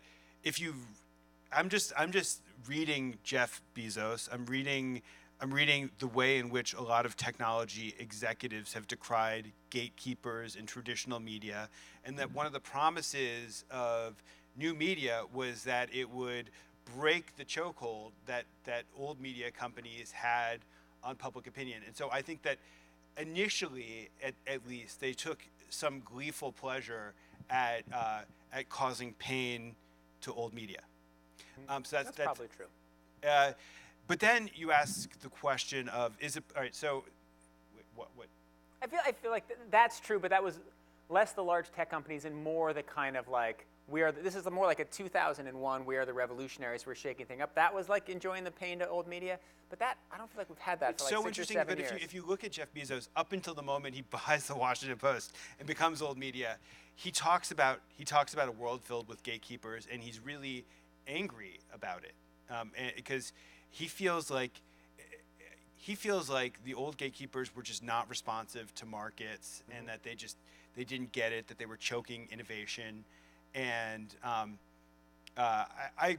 I'm just reading Jeff Bezos. I'm reading the way in which a lot of technology executives have decried gatekeepers in traditional media, and that one of the promises of new media was that it would break the chokehold that old media companies had on public opinion. And so I think that initially, at least, they took some gleeful pleasure at causing pain to old media. So that's probably true. But then you ask the question of, is it, all right, so what? I feel like that's true, but that was less the large tech companies and more the kind of like, this is more like a 2001, we are the revolutionaries, we're shaking things up. That was like enjoying the pain to old media, but that, I don't feel like we've had that for like 6 or 7 years. It's so interesting, but if you look at Jeff Bezos, up until the moment he buys the Washington Post and becomes old media, he talks about a world filled with gatekeepers, and he's really angry about it, because he feels like the old gatekeepers were just not responsive to markets, and that they didn't get it, that they were choking innovation. And I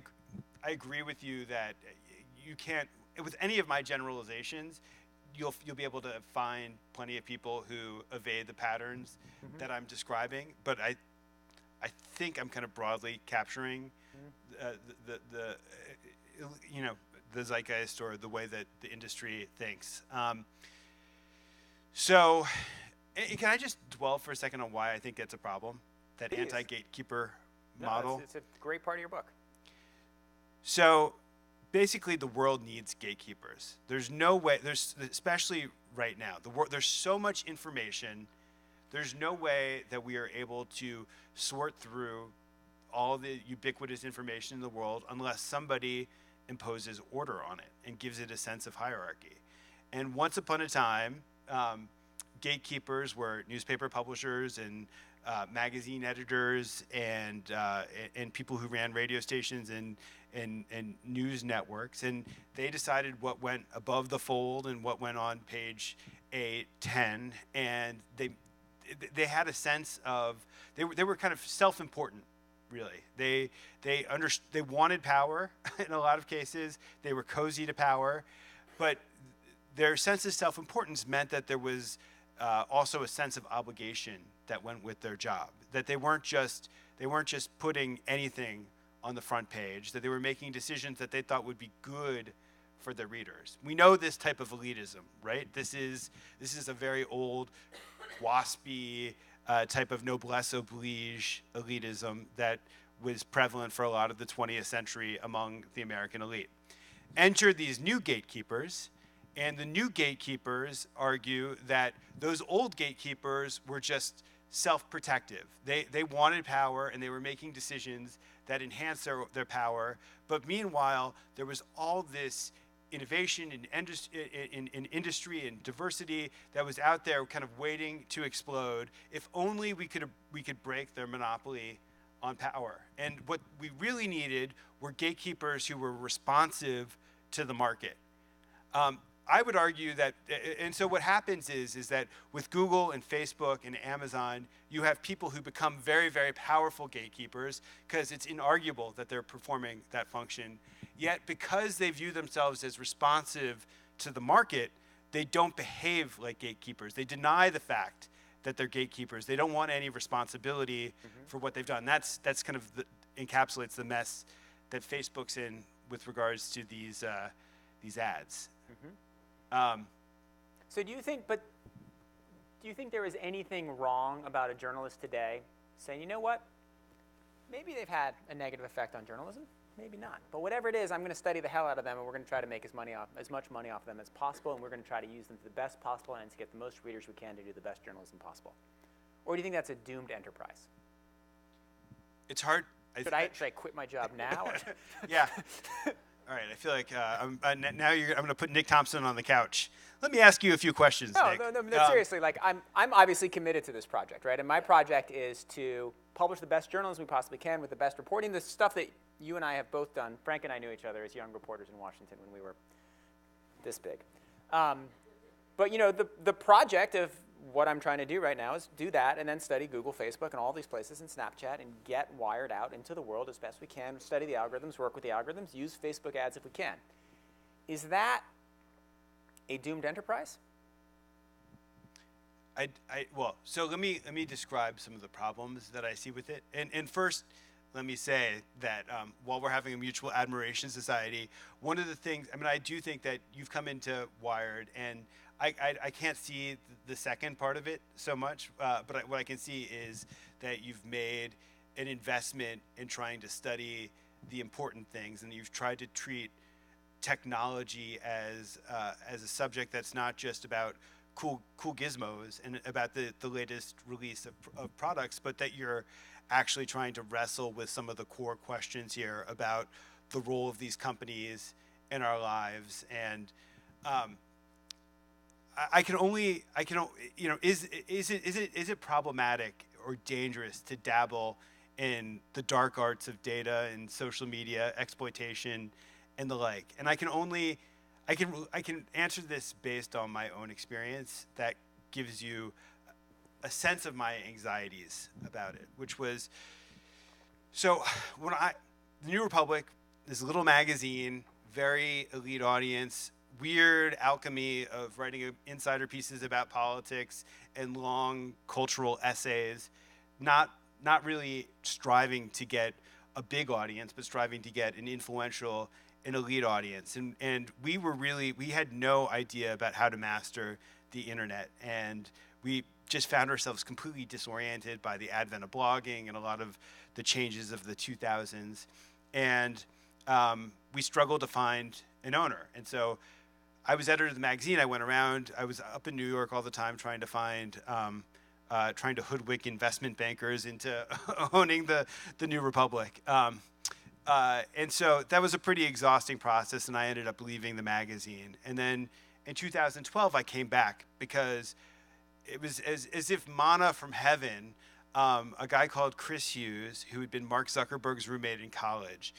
agree with you that you can't, with any of my generalizations, you'll be able to find plenty of people who evade the patterns that I'm describing. But I think I'm kind of broadly capturing the zeitgeist or the way that the industry thinks. So can I just dwell for a second on why I think that's a problem? That Please. Anti-gatekeeper model. It's a great part of your book. So basically the world needs gatekeepers. There's no way, especially right now, there's so much information, there's no way that we are able to sort through all the ubiquitous information in the world unless somebody imposes order on it and gives it a sense of hierarchy. And once upon a time, gatekeepers were newspaper publishers and magazine editors and people who ran radio stations and news networks, and they decided what went above the fold and what went on page 8, 10, and they had a sense of they were kind of self-important. Really, they wanted power in a lot of cases. They were cozy to power, but their sense of self-importance meant that there was also a sense of obligation that went with their job. That they weren't just putting anything on the front page. That they were making decisions that they thought would be good for their readers. We know this type of elitism, right? This is a very old, waspy type of noblesse oblige elitism that was prevalent for a lot of the 20th century among the American elite. Enter these new gatekeepers, and the new gatekeepers argue that those old gatekeepers were just self-protective. They wanted power, and they were making decisions that enhanced their power, but meanwhile, there was all this innovation in industry and diversity that was out there kind of waiting to explode. If only we could break their monopoly on power. And what we really needed were gatekeepers who were responsive to the market. I would argue that, and so what happens is that with Google and Facebook and Amazon, you have people who become very, very powerful gatekeepers because it's inarguable that they're performing that function. Yet because they view themselves as responsive to the market, they don't behave like gatekeepers. They deny the fact that they're gatekeepers. They don't want any responsibility for what they've done. That's kind of encapsulates the mess that Facebook's in with regards to these ads. So do you think there is anything wrong about a journalist today saying, you know what, maybe they've had a negative effect on journalism, maybe not, but whatever it is, I'm going to study the hell out of them, and we're going to try to make as much money off them as possible, and we're going to try to use them to the best possible and to get the most readers we can to do the best journalism possible? Or do you think that's a doomed enterprise? It's hard. Should I quit my job now? Yeah. All right, I feel like I'm going to put Nick Thompson on the couch. Let me ask you a few questions, Nick. No, seriously. Like, I'm obviously committed to this project, right? And my project is to publish the best journalism we possibly can with the best reporting, the stuff that you and I have both done. Frank and I knew each other as young reporters in Washington when we were this big. But you know, the project of what I'm trying to do right now is do that and then study Google, Facebook, and all these places, and Snapchat, and get Wired out into the world as best we can, study the algorithms, work with the algorithms, use Facebook ads if we can. Is that a doomed enterprise? Well, so let me describe some of the problems that I see with it. And first, let me say that while we're having a mutual admiration society, one of the things, I do think that you've come into Wired, and I can't see the second part of it so much, but what I can see is that you've made an investment in trying to study the important things, and you've tried to treat technology as a subject that's not just about cool gizmos and about the latest release of products, but that you're actually trying to wrestle with some of the core questions here about the role of these companies in our lives. And is it problematic or dangerous to dabble in the dark arts of data and social media exploitation and the like? And I can answer this based on my own experience that gives you a sense of my anxieties about it, which was, so when the New Republic, this little magazine, very elite audience, weird alchemy of writing insider pieces about politics and long cultural essays, not really striving to get a big audience, but striving to get an influential and elite audience. And we had no idea about how to master the internet. And we just found ourselves completely disoriented by the advent of blogging and a lot of the changes of the 2000s. And we struggled to find an owner. And so I was editor of the magazine. I went around. I was up in New York all the time trying to hoodwink investment bankers into owning the New Republic. And so that was a pretty exhausting process, and I ended up leaving the magazine. And then in 2012, I came back because it was as if manna from heaven. a guy called Chris Hughes, who had been Mark Zuckerberg's roommate in college,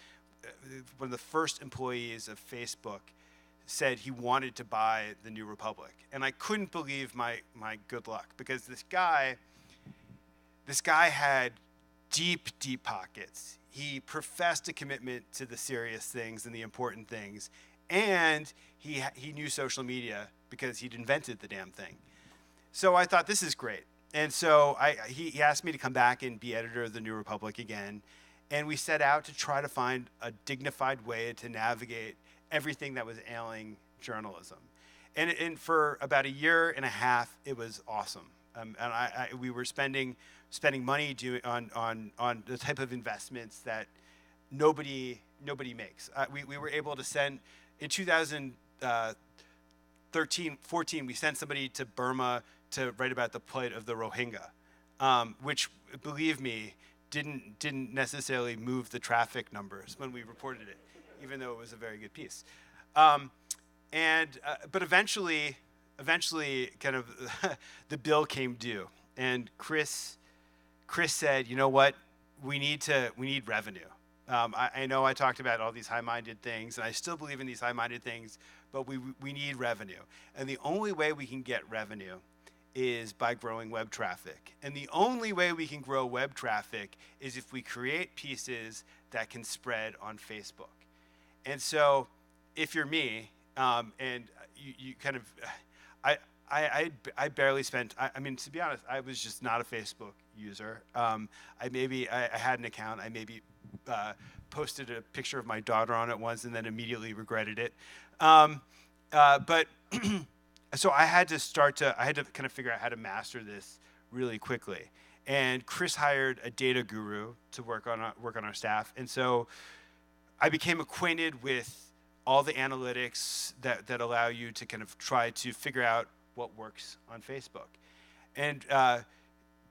one of the first employees of Facebook, said he wanted to buy the New Republic. And I couldn't believe my good luck, because this guy had deep, deep pockets. He professed a commitment to the serious things and the important things, and he knew social media because he'd invented the damn thing. So I thought, this is great. And so he asked me to come back and be editor of the New Republic again, and we set out to try to find a dignified way to navigate everything that was ailing journalism. And for about a year and a half, it was awesome. And we were spending money on the type of investments that nobody makes. We were able to send, in 2014, we sent somebody to Burma to write about the plight of the Rohingya, which, believe me, didn't necessarily move the traffic numbers when we reported it, even though it was a very good piece. But eventually, kind of the bill came due, and Chris said, you know what, we need revenue. I know I talked about all these high-minded things, and I still believe in these high-minded things, but we need revenue. And the only way we can get revenue is by growing web traffic. And the only way we can grow web traffic is if we create pieces that can spread on Facebook. And so if you're me, and you kind of, I barely spent, I mean, to be honest, I was just not a Facebook user. I had an account. I maybe posted a picture of my daughter on it once and then immediately regretted it. But so I had to kind of figure out how to master this really quickly. And Chris hired a data guru to work on our staff. And so I became acquainted with all the analytics that allow you to kind of try to figure out what works on Facebook. And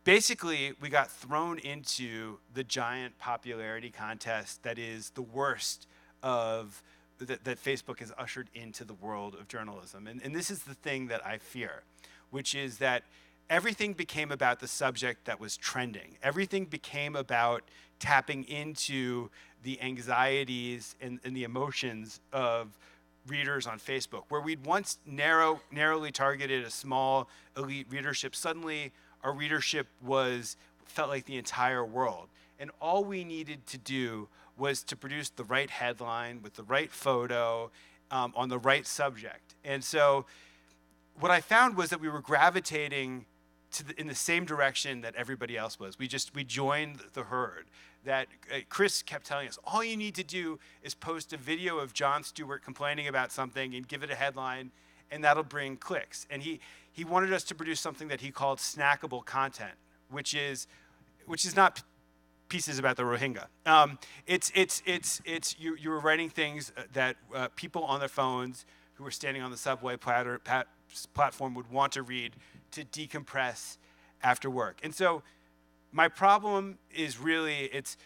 basically, we got thrown into the giant popularity contest that is the worst of that Facebook has ushered into the world of journalism. And this is the thing that I fear, which is that everything became about the subject that was trending. Everything became about tapping into the anxieties and the emotions of readers on Facebook. Where we'd once narrowly targeted a small elite readership, suddenly our readership felt like the entire world. And all we needed to do was to produce the right headline with the right photo on the right subject. And so what I found was that we were gravitating in the same direction that everybody else was. We joined the herd. That Chris kept telling us, all you need to do is post a video of Jon Stewart complaining about something and give it a headline, and that'll bring clicks. And he wanted us to produce something that he called snackable content, which is not pieces about the Rohingya. You were writing things that people on their phones who were standing on the subway platform would want to read to decompress after work. And so my problem is really it's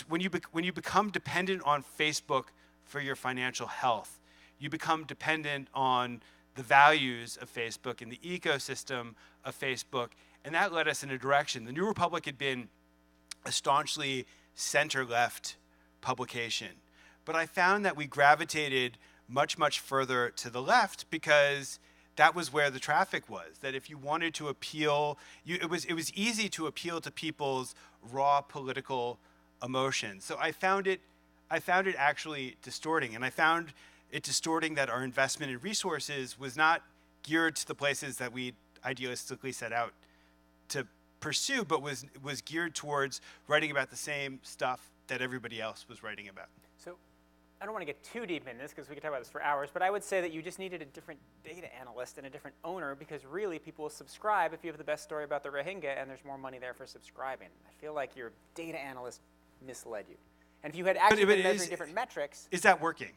when you become dependent on Facebook for your financial health, you become dependent on the values of Facebook and the ecosystem of Facebook, and that led us in a direction. The New Republic had been a staunchly center-left publication, but I found that we gravitated much, much further to the left because that was where the traffic was. That if you wanted to appeal, it was easy to appeal to people's raw political emotions. So I found it actually distorting, and I found it distorting that our investment in resources was not geared to the places that we idealistically set out to pursue, but was geared towards writing about the same stuff that everybody else was writing about. So I don't want to get too deep in this because we could talk about this for hours, but I would say that you just needed a different data analyst and a different owner, because really people will subscribe if you have the best story about the Rohingya and there's more money there for subscribing. I feel like your data analyst misled you. And if you had actually been measuring different metrics. Is that working?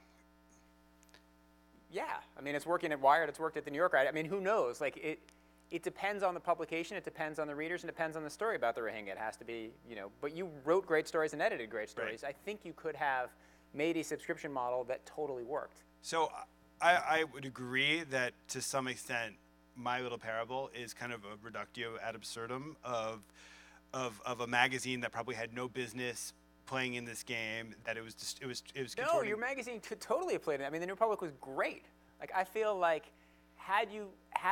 Yeah. I mean, it's working at Wired, it's worked at the New Yorker. I mean, who knows? Like it depends on the publication, it depends on the readers, and it depends on the story about the Rohingya. It has to be, but you wrote great stories and edited great stories. Right. I think you could have made a subscription model that totally worked. So I would agree that to some extent, My Little Parable is kind of a reductio ad absurdum of of a magazine that probably had no business playing in this game. That it was No, contorting. your magazine could totally have played it. I mean, the New Republic was great. Like, I feel like had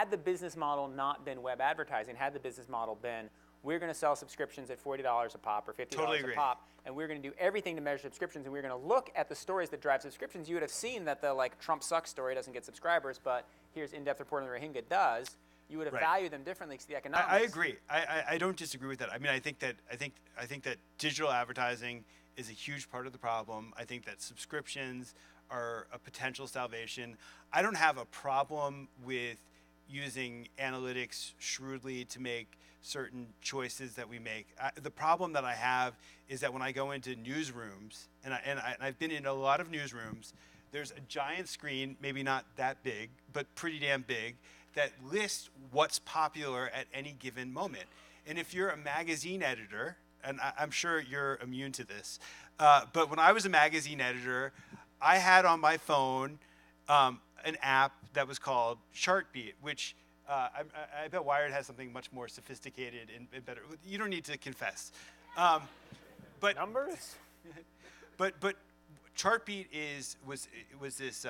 the business model not been web advertising, had the business model been, we're going to sell subscriptions at $40 a pop or $50 Totally a agree. pop, and we're going to do everything to measure subscriptions, and we're going to look at the stories that drive subscriptions, you would have seen that the Trump sucks story doesn't get subscribers, but here's in-depth reporting the Rohingya does. You would have Right. valued them differently because the economics. I agree. I don't disagree with that. I mean, I think that digital advertising is a huge part of the problem. I think that subscriptions are a potential salvation. I don't have a problem with using analytics shrewdly to make certain choices that we make. The problem that I have is that when I go into newsrooms, and I've been in a lot of newsrooms, there's a giant screen, maybe not that big, but pretty damn big, that lists what's popular at any given moment. And if you're a magazine editor, and I'm sure you're immune to this, but when I was a magazine editor, I had on my phone an app that was called Chartbeat, which I bet Wired has something much more sophisticated and better. You don't need to confess. But Numbers? But Chartbeat was this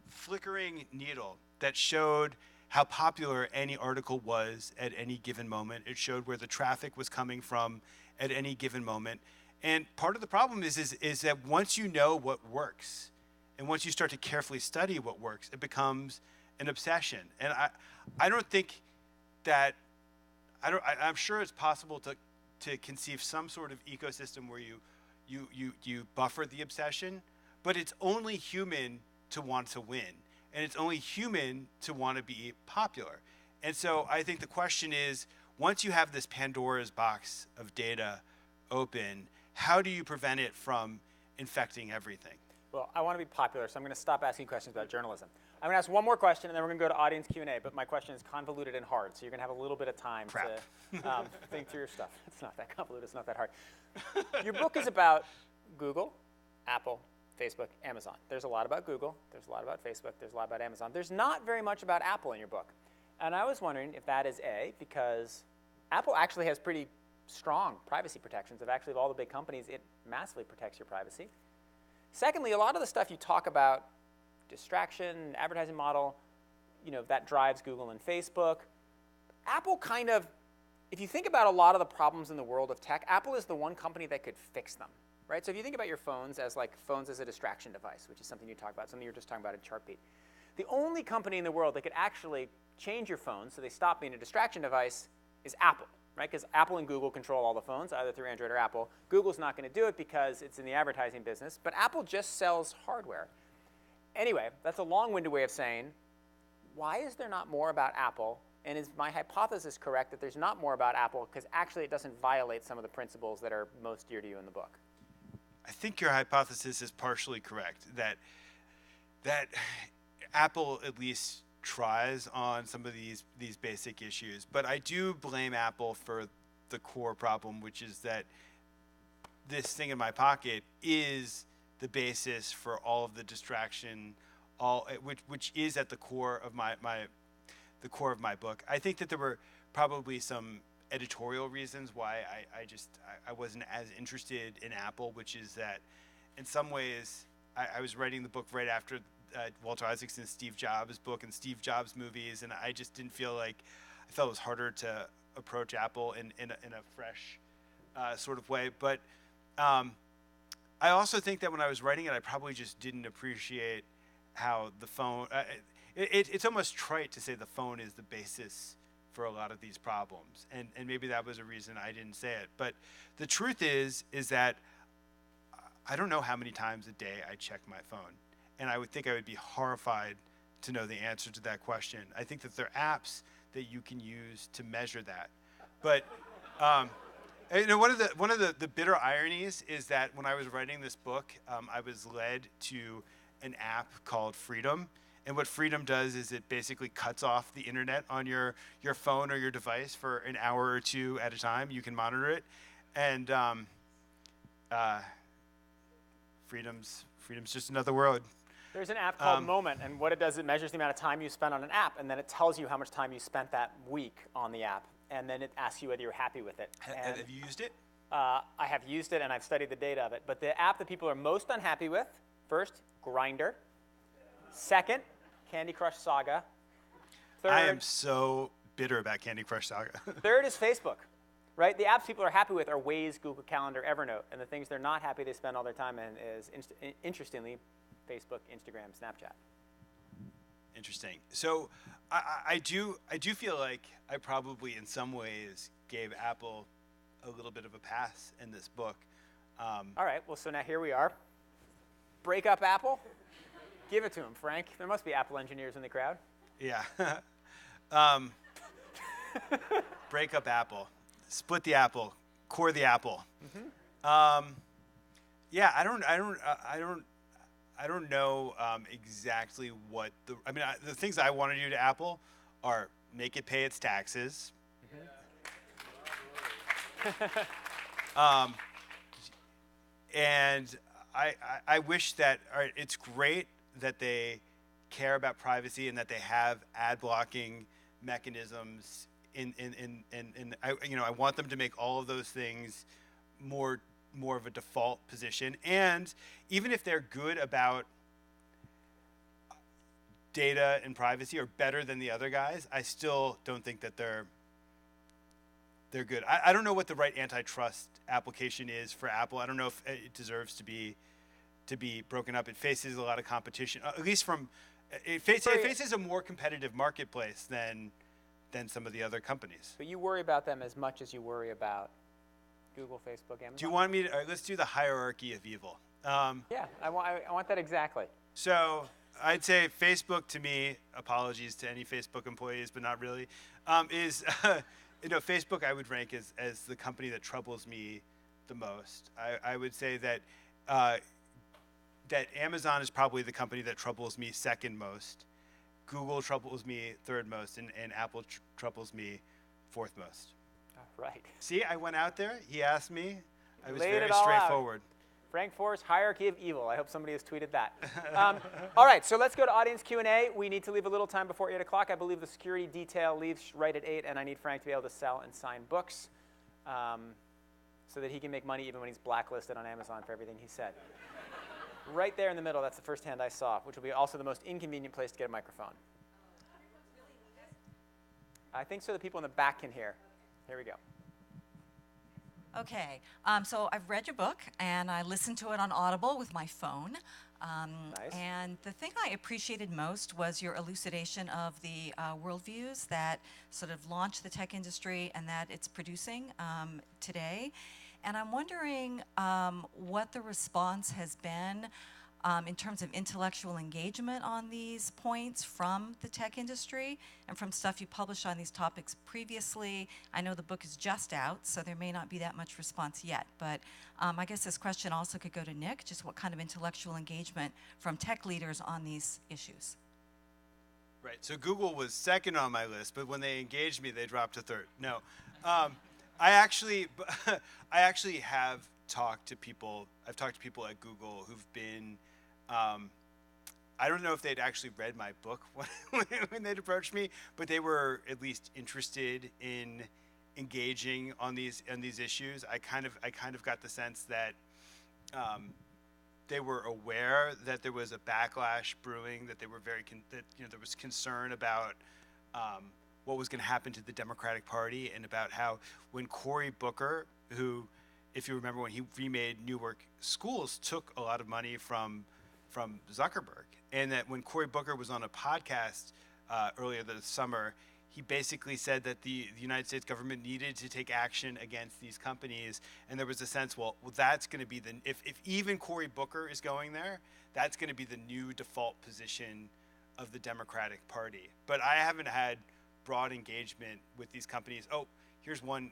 flickering needle that showed how popular any article was at any given moment. It showed where the traffic was coming from at any given moment. And part of the problem is that once you know what works, and once you start to carefully study what works, it becomes an obsession. And I don't think that I'm sure it's possible to conceive some sort of ecosystem where you buffer the obsession, but it's only human to want to win, and it's only human to want to be popular. And so I think the question is, once you have this Pandora's box of data open, how do you prevent it from infecting everything? Well, I want to be popular, so I'm going to stop asking questions about journalism. I'm going to ask one more question, and then we're going to go to audience Q&A, but my question is convoluted and hard, so you're going to have a little bit of time to think through your stuff. It's not that convoluted. It's not that hard. Your book is about Google, Apple, Facebook, Amazon. There's a lot about Google. There's a lot about Facebook. There's a lot about Amazon. There's not very much about Apple in your book. And I was wondering if that is A, because Apple actually has pretty strong privacy protections. Of all the big companies, it massively protects your privacy. Secondly, a lot of the stuff you talk about, distraction, advertising model, that drives Google and Facebook. Apple kind of, if you think about a lot of the problems in the world of tech, Apple is the one company that could fix them, right? So if you think about your phones as a distraction device, which is something you talk about, something you were just talking about in Chartbeat. The only company in the world that could actually change your phone so they stop being a distraction device is Apple. Right? Because Apple and Google control all the phones, either through Android or Apple. Google's not going to do it because it's in the advertising business, but Apple just sells hardware. Anyway, that's a long-winded way of saying, why is there not more about Apple? And is my hypothesis correct that there's not more about Apple because actually it doesn't violate some of the principles that are most dear to you in the book? I think your hypothesis is partially correct, that Apple at least tries on some of these basic issues, but I do blame Apple for the core problem, which is that this thing in my pocket is the basis for all of the distraction, which is at the core of my book. I think that there were probably some editorial reasons why I wasn't as interested in Apple, which is that in some ways I was writing the book right after Walter Isaacson's Steve Jobs book and Steve Jobs movies, and I just didn't feel like, I felt it was harder to approach Apple in a fresh sort of way. But I also think that when I was writing it, I probably just didn't appreciate how the phone, it's almost trite to say the phone is the basis for a lot of these problems. And maybe that was a reason I didn't say it. But the truth is that I don't know how many times a day I check my phone. And I would think I would be horrified to know the answer to that question. I think that there are apps that you can use to measure that. But one of the bitter ironies is that when I was writing this book, I was led to an app called Freedom. And what Freedom does is it basically cuts off the internet on your phone or your device for an hour or two at a time. You can monitor it. And Freedom's just another word. There's an app called Moment, and what it does, it measures the amount of time you spend on an app, and then it tells you how much time you spent that week on the app. and then it asks you whether you're happy with it. And, Have you used it? I have used it, and I've studied the data of it. But the app that people are most unhappy with, first, Grindr. Second, Candy Crush Saga. Third, I am so bitter about Candy Crush Saga. third is Facebook, right? The apps people are happy with are Waze, Google Calendar, Evernote. And the things they're not happy they spend all their time in is, interestingly, Facebook, Instagram, Snapchat. Interesting. So I do feel like I probably in some ways gave Apple a little bit of a pass in this book. All right, well, so now here we are. Break up Apple? Give it to him, Frank. There must be Apple engineers in the crowd. Yeah. Break up Apple. Split the apple. Core the apple. Yeah, I don't know exactly what the things I want to do to Apple are make it pay its taxes. And I wish that it's great that they care about privacy and that they have ad blocking mechanisms I want them to make all of those things more of a default position. And even if they're good about data and privacy or better than the other guys, I still don't think that they're good. I don't know what the right antitrust application is for Apple. I don't know if it deserves to be broken up. It faces a lot of competition, at least from it faces a more competitive marketplace than some of the other companies. But you worry about them as much as you worry about Google, Facebook, Amazon. Do you want me to? Let's do the hierarchy of evil. Yeah, I want that exactly. So I'd say Facebook to me, apologies to any Facebook employees, but not really, is Facebook I would rank as the company that troubles me the most. I would say that that Amazon is probably the company that troubles me second most. Google troubles me third most, and Apple troubles me fourth most. Right. See, I went out there. He asked me. I was Laid very it all straightforward. Out. Frank Foer's hierarchy of evil. I hope somebody has tweeted that. All right, so let's go to audience Q&A. We need to leave a little time before 8 o'clock. I believe the security detail leaves right at 8, and I need Frank to be able to sell and sign books so that he can make money even when he's blacklisted on Amazon for everything he said. Right there in the middle, that's the first hand I saw, which will be also the most inconvenient place to get a microphone. I think so the people in the back can hear. Here we go. Okay, so I've read your book, and I listened to it on Audible with my phone. Nice. And the thing I appreciated most was your elucidation of the worldviews that sort of launched the tech industry and that it's producing today. And I'm wondering what the response has been in terms of intellectual engagement on these points from the tech industry and from stuff you published on these topics previously. I know the book is just out, so there may not be that much response yet. But I guess this question also could go to Nick, just what kind of intellectual engagement from tech leaders on these issues? Right, so Google was second on my list, but when they engaged me, they dropped to third. No, I actually have talked to people. I've talked to people at Google who've been. I don't know if they'd actually read my book when they'd approached me, but they were at least interested in engaging on these issues. I kind of got the sense that they were aware that there was a backlash brewing, that they were there was concern about what was going to happen to the Democratic Party, and about how when Cory Booker, who, if you remember, when he remade Newark schools, took a lot of money from Zuckerberg, and that when Cory Booker was on a podcast earlier this summer, he basically said that the United States government needed to take action against these companies, and there was a sense, well that's going to be if even Cory Booker is going there, that's going to be the new default position of the Democratic Party. But I haven't had broad engagement with these companies. Oh, here's one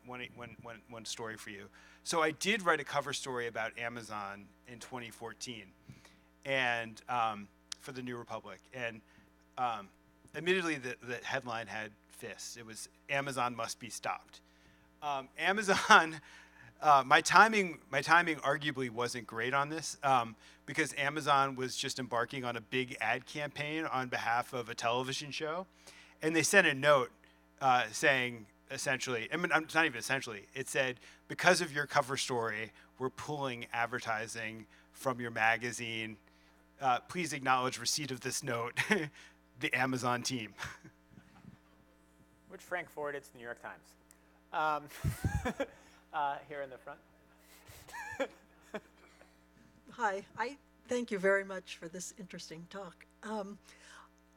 story for you. So I did write a cover story about Amazon in 2014, and for the New Republic. And admittedly, the headline had fists. It was "Amazon must be stopped." Amazon. My timing arguably wasn't great on this because Amazon was just embarking on a big ad campaign on behalf of a television show, and they sent a note saying essentially, I mean, it's not even essentially, it said, because of your cover story, we're pulling advertising from your magazine. Please acknowledge receipt of this note, the Amazon team. Which Frank forwarded to the New York Times. Here in the front. Hi, I thank you very much for this interesting talk.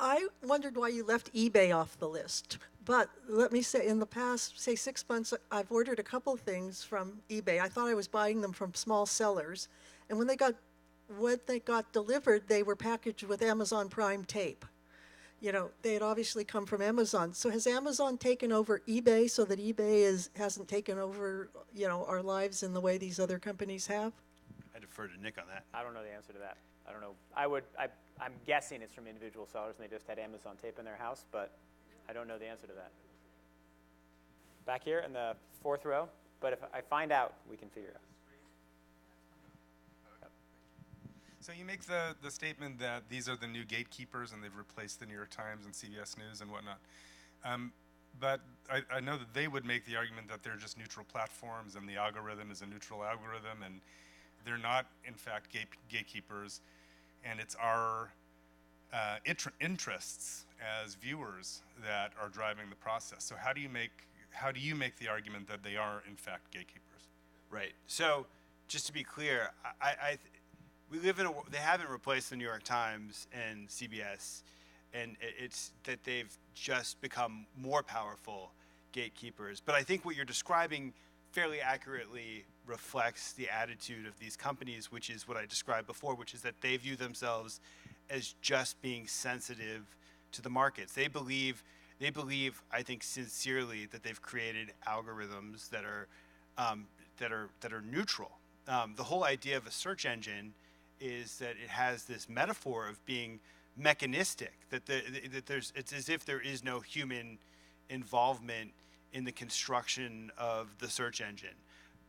I wondered why you left eBay off the list, but let me say, in the past, say 6 months, I've ordered a couple things from eBay. I thought I was buying them from small sellers, and when they got delivered, they were packaged with Amazon Prime tape. You know, they had obviously come from Amazon. So has Amazon taken over eBay so that eBay hasn't taken over, you know, our lives in the way these other companies have? I defer to Nick on that. I don't know the answer to that. I don't know. I'm guessing it's from individual sellers and they just had Amazon tape in their house, but I don't know the answer to that. Back here in the fourth row, but if I find out, we can figure it out. So you make the statement that these are the new gatekeepers and they've replaced the New York Times and CBS News and whatnot. But I know that they would make the argument that they're just neutral platforms and the algorithm is a neutral algorithm and they're not, in fact, gatekeepers. And it's our interests as viewers that are driving the process. So how do you make the argument that they are, in fact, gatekeepers? Right. So just to be clear, we live in they haven't replaced the New York Times and CBS, and it's that they've just become more powerful gatekeepers. But I think what you're describing fairly accurately reflects the attitude of these companies, which is what I described before, which is that they view themselves as just being sensitive to the markets. They believe, I think, sincerely that they've created algorithms that are neutral. The whole idea of a search engine is that it has this metaphor of being mechanistic, that it's as if there is no human involvement in the construction of the search engine.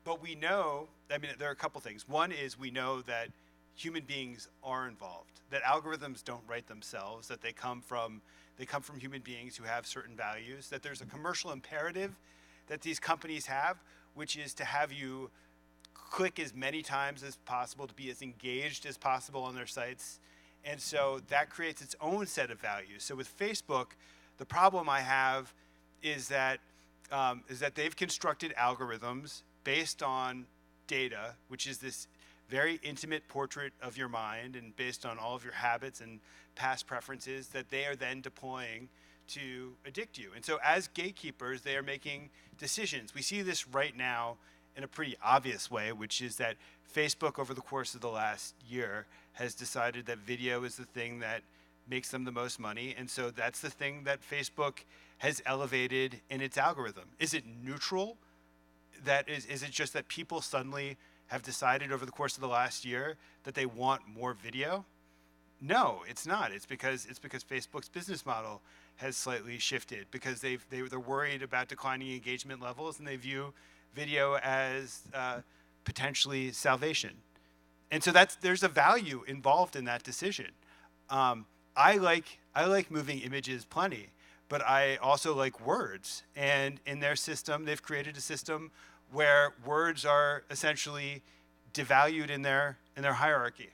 But we know, I mean, there are a couple things. One is we know that human beings are involved, that algorithms don't write themselves, that they come from human beings who have certain values, that there's a commercial imperative that these companies have, which is to have you click as many times as possible, to be as engaged as possible on their sites. And so that creates its own set of values. So with Facebook, the problem I have is that they've constructed algorithms based on data, which is this very intimate portrait of your mind and based on all of your habits and past preferences that they are then deploying to addict you. And so as gatekeepers, they are making decisions. We see this right now in a pretty obvious way, which is that Facebook over the course of the last year has decided that video is the thing that makes them the most money. And so that's the thing that Facebook has elevated in its algorithm. Is it neutral? Is it just that people suddenly have decided over the course of the last year that they want more video? No, it's not. It's because Facebook's business model has slightly shifted because they're worried about declining engagement levels and they view video as potentially salvation. And so there's a value involved in that decision. I like moving images plenty, but I also like words. And in their system, they've created a system where words are essentially devalued in their hierarchy.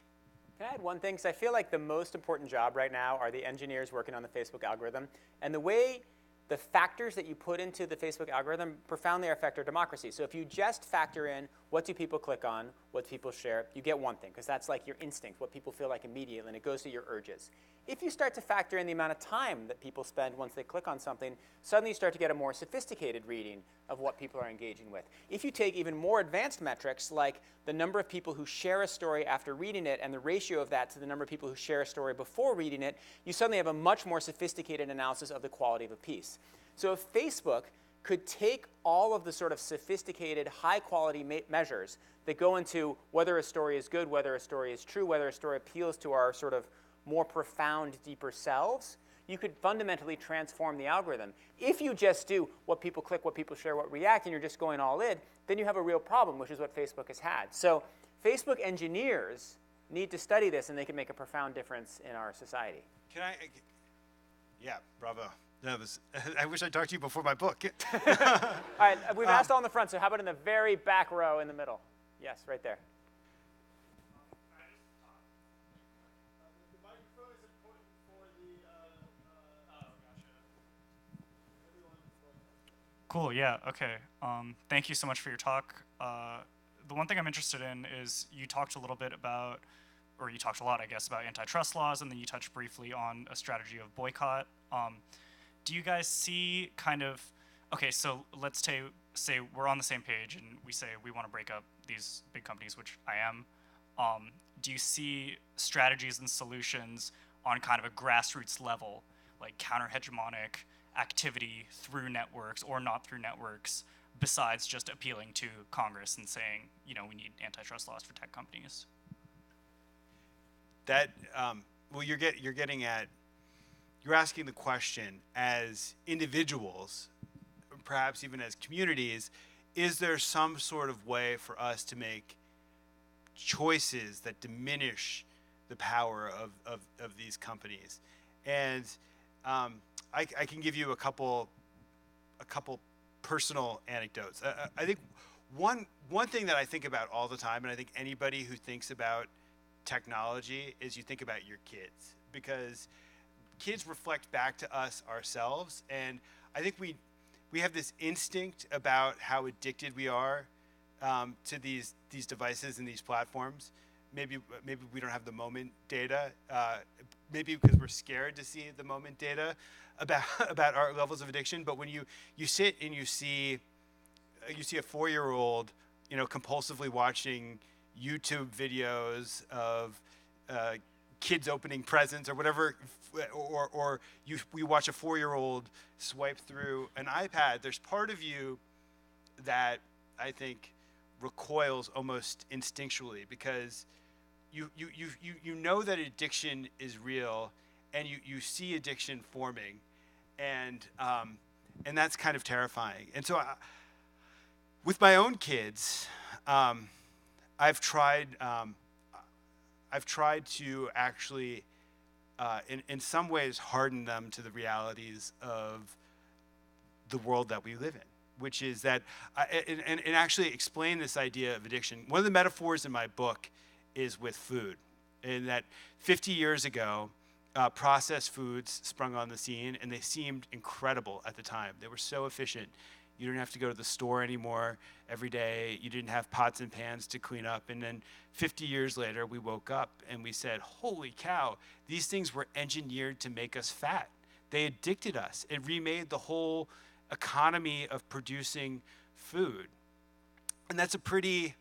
Can I add one thing? Because I feel like the most important job right now are the engineers working on the Facebook algorithm. And the way the factors that you put into the Facebook algorithm profoundly affect our democracy. So if you just factor in what do people click on, what do people share, you get one thing, because that's like your instinct, what people feel like immediately, and it goes to your urges. If you start to factor in the amount of time that people spend once they click on something, suddenly you start to get a more sophisticated reading of what people are engaging with. If you take even more advanced metrics, like the number of people who share a story after reading it and the ratio of that to the number of people who share a story before reading it, you suddenly have a much more sophisticated analysis of the quality of a piece. So if Facebook could take all of the sort of sophisticated, high-quality measures that go into whether a story is good, whether a story is true, whether a story appeals to our sort of more profound, deeper selves, you could fundamentally transform the algorithm. If you just do what people click, what people share, what react, and you're just going all in, then you have a real problem, which is what Facebook has had. So Facebook engineers need to study this, and they can make a profound difference in our society. Yeah, bravo. That was. I wish I talked to you before my book. All right, we've asked all in the front, so how about in the very back row in the middle? Yes, right there. Cool, yeah, okay. Thank you so much for your talk. The one thing I'm interested in is you talked a little bit about, or you talked a lot, I guess, about antitrust laws, and then you touched briefly on a strategy of boycott. Do you guys see kind of, okay, so let's say we're on the same page and we say we want to break up these big companies, which I am. Do you see strategies and solutions on kind of a grassroots level, like counter-hegemonic activity through networks or not through networks, besides just appealing to Congress and saying, you know, we need antitrust laws for tech companies? That well, you're asking the question as individuals, perhaps even as communities, is there some sort of way for us to make choices that diminish the power of these companies? And I can give you a couple personal anecdotes. I think one thing that I think about all the time, and I think anybody who thinks about technology, is you think about your kids, because kids reflect back to us ourselves, and I think we have this instinct about how addicted we are to these devices and these platforms. Maybe we don't have the moment data. Maybe because we're scared to see the moment data about our levels of addiction. But when you sit and you see a 4-year-old, you know, compulsively watching YouTube videos of kids opening presents or whatever, or we watch a 4-year-old swipe through an iPad, there's part of you that I think recoils almost instinctually, because you know that addiction is real, and you see addiction forming, and that's kind of terrifying. And so with my own kids, I've tried to actually in some ways harden them to the realities of the world that we live in, which is that and actually explain this idea of addiction. One of the metaphors in my book is with food, in that 50 years ago, processed foods sprung on the scene, and they seemed incredible at the time. They were so efficient. You didn't have to go to the store anymore every day. You didn't have pots and pans to clean up. And then 50 years later, we woke up and we said, holy cow, these things were engineered to make us fat. They addicted us. It remade the whole economy of producing food. And it's a pretty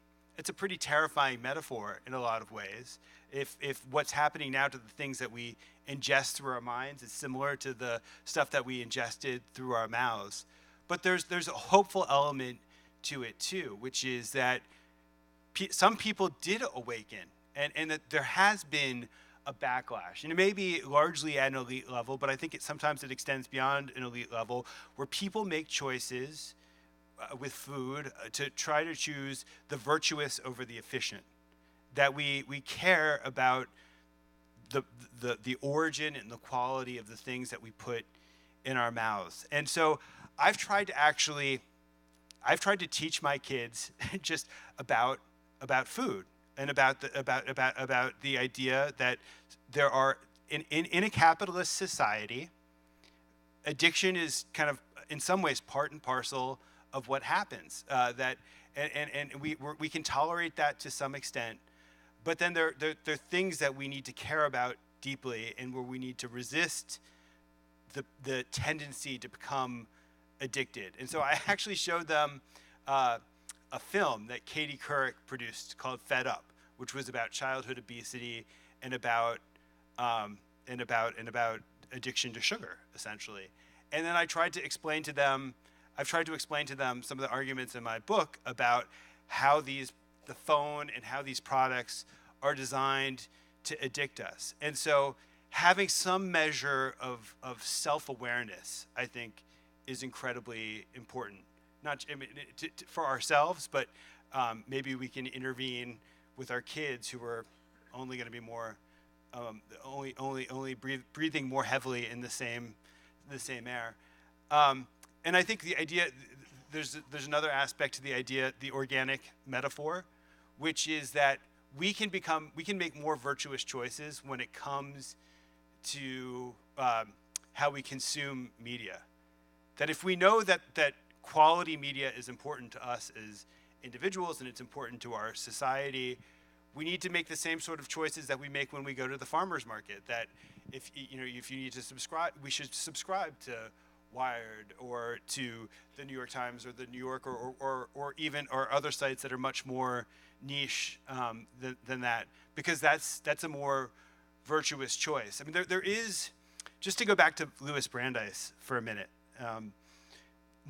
terrifying metaphor in a lot of ways. If what's happening now to the things that we ingest through our minds is similar to the stuff that we ingested through our mouths. But there's a hopeful element to it too, which is that some people did awaken, and that there has been a backlash. And it may be largely at an elite level, but I think sometimes it extends beyond an elite level, where people make choices with food to try to choose the virtuous over the efficient. That we care about the origin and the quality of the things that we put in our mouths. And so I've tried to teach my kids just about food, and about the idea that there are in a capitalist society, addiction is kind of in some ways part and parcel of what happens. And we can tolerate that to some extent, but then there are things that we need to care about deeply, and where we need to resist the tendency to become addicted. And so I actually showed them a film that Katie Couric produced called Fed Up, which was about childhood obesity and about addiction to sugar, essentially. And then I've tried to explain to them some of the arguments in my book about how the phone and how these products are designed to addict us. And so having some measure of self-awareness, I think, is incredibly important. Not for ourselves, but maybe we can intervene with our kids, who are only going to be more, only breathing more heavily in the the same air. And I think the idea, there's another aspect to the idea, the organic metaphor, which is that we can make more virtuous choices when it comes to how we consume media. That if we know that quality media is important to us as individuals and it's important to our society, we need to make the same sort of choices that we make when we go to the farmer's market. That if you need to subscribe, we should subscribe to Wired or to the New York Times or the New Yorker or even other sites that are much more niche than that, because that's a more virtuous choice. I mean, there is, just to go back to Louis Brandeis for a minute,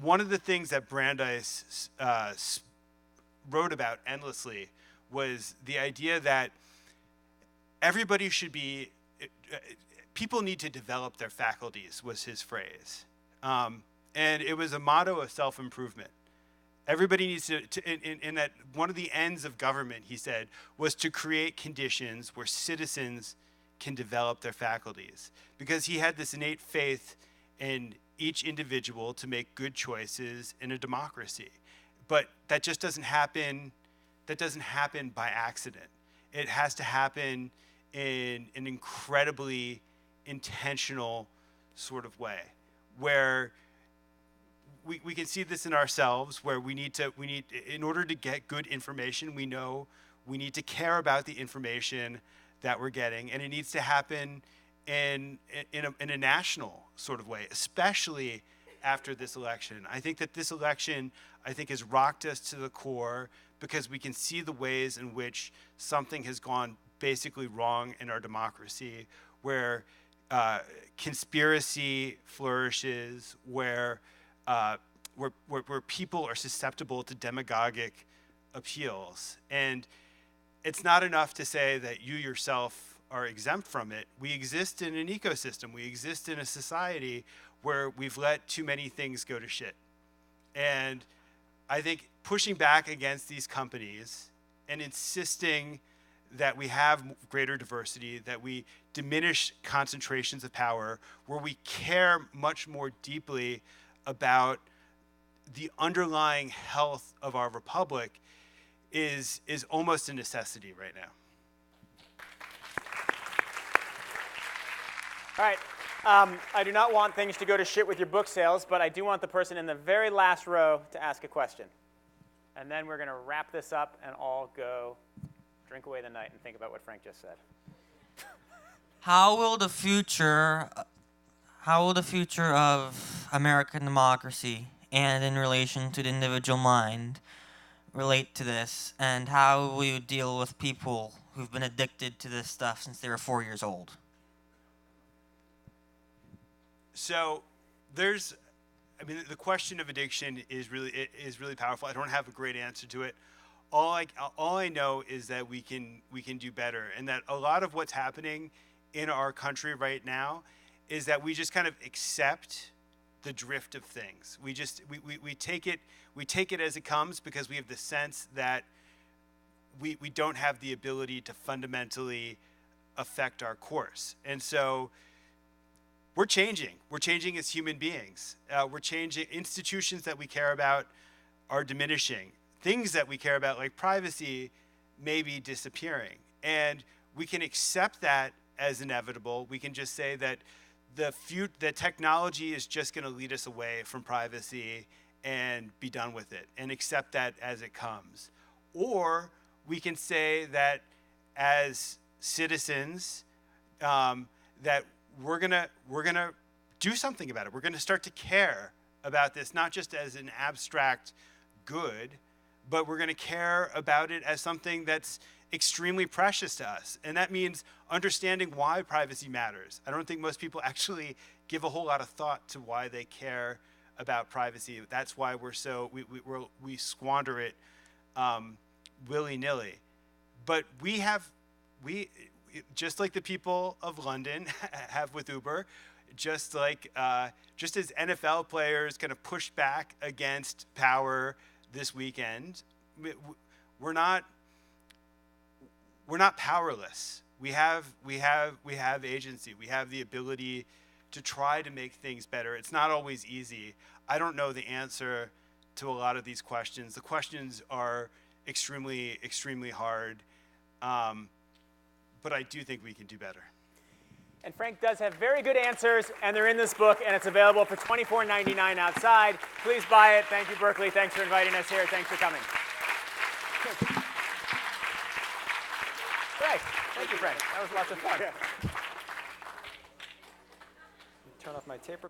one of the things that Brandeis wrote about endlessly was the idea that everybody should be, people need to develop their faculties, was his phrase. And it was a motto of self-improvement. Everybody needs to in that one of the ends of government, he said, was to create conditions where citizens can develop their faculties. Because he had this innate faith in each individual to make good choices in a democracy. But that just doesn't happen, by accident. It has to happen in an incredibly intentional sort of way, where we can see this in ourselves, where we need, in order to get good information, we know we need to care about the information that we're getting, and it needs to happen in a national sort of way, especially after this election. I think that this election, has rocked us to the core, because we can see the ways in which something has gone basically wrong in our democracy, where conspiracy flourishes, where people are susceptible to demagogic appeals. And it's not enough to say that you yourself are exempt from it. We exist in an ecosystem. We exist in a society where we've let too many things go to shit. And I think pushing back against these companies and insisting that we have greater diversity, that we diminish concentrations of power, where we care much more deeply about the underlying health of our republic, is almost a necessity right now. All right. I do not want things to go to shit with your book sales, but I do want the person in the very last row to ask a question. And then we're going to wrap this up and all go drink away the night and think about what Frank just said. How will the future of American democracy and in relation to the individual mind relate to this, and how will you deal with people who've been addicted to this stuff since they were 4 years old? So the question of addiction is really powerful. I don't have a great answer to it. All I know is that we can do better, and that a lot of what's happening in our country right now is that we just kind of accept the drift of things. We take it as it comes, because we have the sense that we don't have the ability to fundamentally affect our course. And so we're changing. We're changing as human beings. We're changing. Institutions that we care about are diminishing. Things that we care about, like privacy, may be disappearing. And we can accept that as inevitable. We can just say that the technology is just going to lead us away from privacy and be done with it, and accept that as it comes. Or we can say that as citizens, that we're gonna do something about it. We're gonna start to care about this, not just as an abstract good, but we're gonna care about it as something that's extremely precious to us. And that means understanding why privacy matters. I don't think most people actually give a whole lot of thought to why they care about privacy. That's why we squander it willy-nilly. But we just like the people of London have with Uber, just as NFL players kind of pushed back against power this weekend, we're not powerless. We have agency. We have the ability to try to make things better. It's not always easy. I don't know the answer to a lot of these questions. The questions are extremely, extremely hard, but I do think we can do better. And Frank does have very good answers, and they're in this book, and it's available for $24.99 outside. Please buy it. Thank you, Berkeley. Thanks for inviting us here. Thanks for coming. Great. Thank you, Frank. That was lots of fun. Turn off my tape.